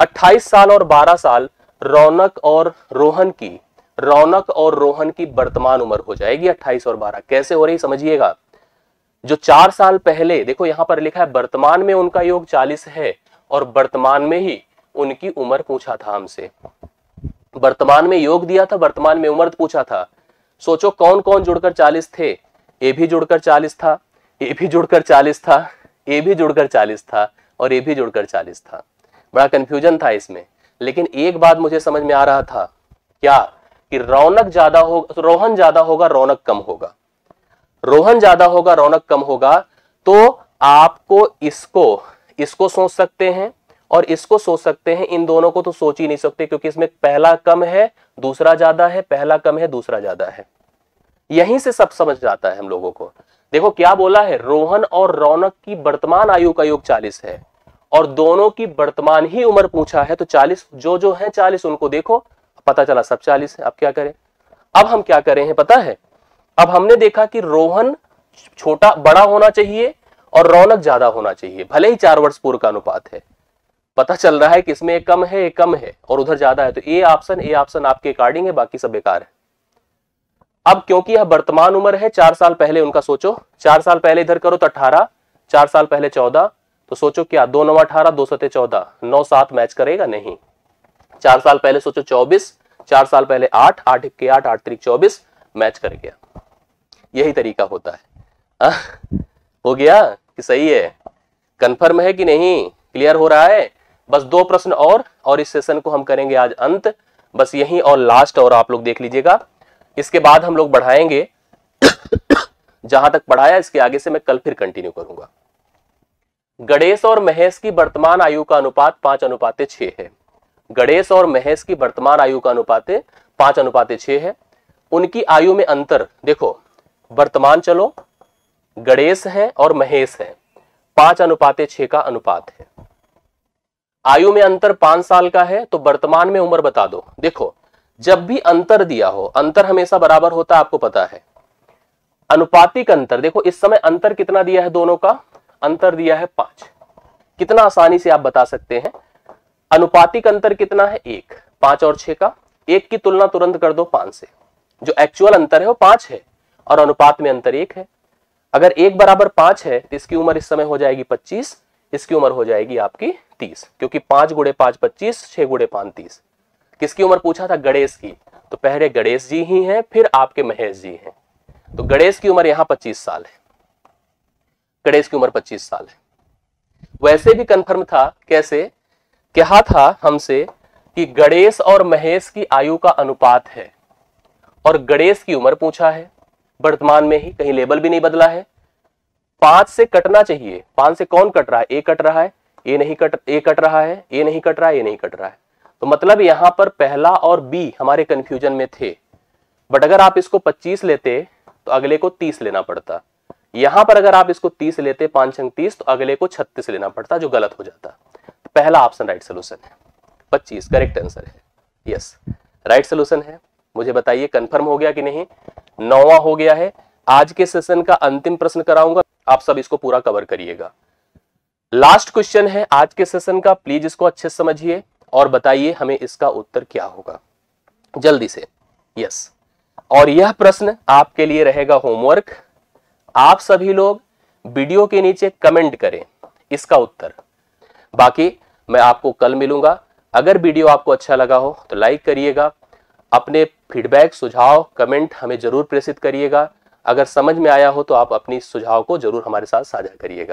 28 साल और 12 साल रौनक और रोहन की वर्तमान उम्र हो जाएगी 28 और 12। कैसे हो रही समझिएगा। जो 4 साल पहले, देखो यहां पर लिखा है वर्तमान में उनका योग 40 है और वर्तमान में ही उनकी उम्र पूछा था हमसे, वर्तमान में योग दिया था, वर्तमान में उम्र पूछा था। सोचो कौन कौन जुड़कर 40 थे? ए भी जुड़कर 40 था, ए भी जुड़कर 40 था, ए भी जुड़कर 40 था और ए भी जुड़कर 40 था। बड़ा कंफ्यूजन था इसमें, लेकिन एक बात मुझे समझ में आ रहा था, क्या? कि रोहन ज्यादा होगा रौनक कम होगा, रोहन ज्यादा होगा रौनक कम होगा। तो आपको इसको सोच सकते हैं और इसको सोच सकते हैं, इन दोनों को तो सोच ही नहीं सकते क्योंकि इसमें पहला कम है दूसरा ज्यादा है, पहला कम है दूसरा ज्यादा है। यहीं से सब समझ जाता है हम लोगों को। देखो क्या बोला है, रोहन और रौनक की वर्तमान आयु का योग 40 है और दोनों की वर्तमान ही उम्र पूछा है, तो 40 जो है 40 उनको देखो, पता चला सब 40 है। अब क्या करें? अब हम क्या करें हैं पता है? अब हमने देखा कि रोहन बड़ा होना चाहिए और रौनक ज्यादा होना चाहिए, भले ही 4 वर्ष पूर्व का अनुपात है। पता चल रहा है कि इसमें एक कम है, एक कम है और उधर ज्यादा है, तो ए ऑप्शन आपके अकॉर्डिंग है, बाकी सब बेकार है। अब क्योंकि यह वर्तमान उम्र है, 4 साल पहले उनका सोचो, 4 साल पहले इधर करो तो 18, 4 साल पहले 14, तो सोचो क्या 2 9 18, 2 7 14, 9 7 मैच करेगा? नहीं। 4 साल पहले सोचो 24, 4 साल पहले 8, 8 1 8, 8 3 24 मैच कर गया। यही तरीका होता है। हो गया कि सही है? कंफर्म है कि नहीं? क्लियर हो रहा है? बस 2 प्रश्न और इस सेशन को हम करेंगे आज अंत, बस यही और लास्ट, और आप लोग देख लीजिएगा। इसके बाद हम लोग बढ़ाएंगे जहां तक पढ़ाया, इसके आगे से मैं कल फिर कंटिन्यू करूंगा। गणेश और महेश की वर्तमान आयु का अनुपात 5:6 है। गणेश और महेश की वर्तमान आयु का अनुपात 5:6 है। उनकी आयु में अंतर देखो, वर्तमान चलो, गणेश है और महेश है, 5:6 का अनुपात है। आयु में अंतर 5 साल का है, तो वर्तमान में उम्र बता दो। देखो जब भी अंतर दिया हो, अंतर हमेशा बराबर होता है, आपको पता है। अनुपातिक अंतर देखो, इस समय अंतर कितना दिया है दोनों का? अंतर दिया है 5। कितना आसानी से आप बता सकते हैं। अनुपातिक अंतर कितना है? 1। 5 और 6 का 1 की तुलना तुरंत कर दो 5 से। जो एक्चुअल अंतर है वो 5 है और अनुपात में अंतर 1 है। अगर 1 बराबर 5 है तो इसकी उम्र इस समय हो जाएगी 25, इसकी उम्र हो जाएगी आपकी 30, क्योंकि 5 गुणे 5 25, 6 गुणे 5 30। किसकी उम्र पूछा था? गणेश की, तो पहले गणेश जी ही हैं, फिर आपके महेश जी हैं। तो गणेश की उम्र यहां 25 साल है, गणेश की उम्र 25 साल है। वैसे भी कंफर्म था, कैसे? कहा था हमसे कि गणेश और महेश की आयु का अनुपात है और गणेश की उम्र पूछा है वर्तमान में ही, कहीं लेबल भी नहीं बदला है। 5 से कटना चाहिए, 5 से कौन कट रहा है? ए कट रहा है, ए नहीं कट, ए कट रहा है, ए नहीं कट रहा है, ए नहीं कट रहा है। तो मतलब यहां पर पहला और बी हमारे कंफ्यूजन में थे, बट अगर आप इसको 25 लेते तो अगले को 30 लेना पड़ता। यहां पर अगर आप इसको 30 लेते, 5 अंक 30, तो अगले को 36 लेना पड़ता, जो गलत हो जाता। तो पहला ऑप्शन राइट सोल्यूशन है, 25 करेक्ट आंसर है। यस, राइट सोल्यूशन है। मुझे बताइए कंफर्म हो गया कि नहीं? 9वां हो गया है। आज के सेशन का अंतिम प्रश्न कराऊंगा, आप सब इसको पूरा कवर करिएगा। लास्ट क्वेश्चन है आज के सेशन का, प्लीज इसको अच्छे से समझिए और बताइए हमें इसका उत्तर क्या होगा जल्दी से। यस, और यह प्रश्न आपके लिए रहेगा होमवर्क। आप सभी लोग वीडियो के नीचे कमेंट करें इसका उत्तर। बाकी मैं आपको कल मिलूंगा। अगर वीडियो आपको अच्छा लगा हो तो लाइक करिएगा, अपने फीडबैक सुझाव कमेंट हमें जरूर प्रेषित करिएगा। अगर समझ में आया हो तो आप अपनी सुझाव को जरूर हमारे साथ साझा करिएगा।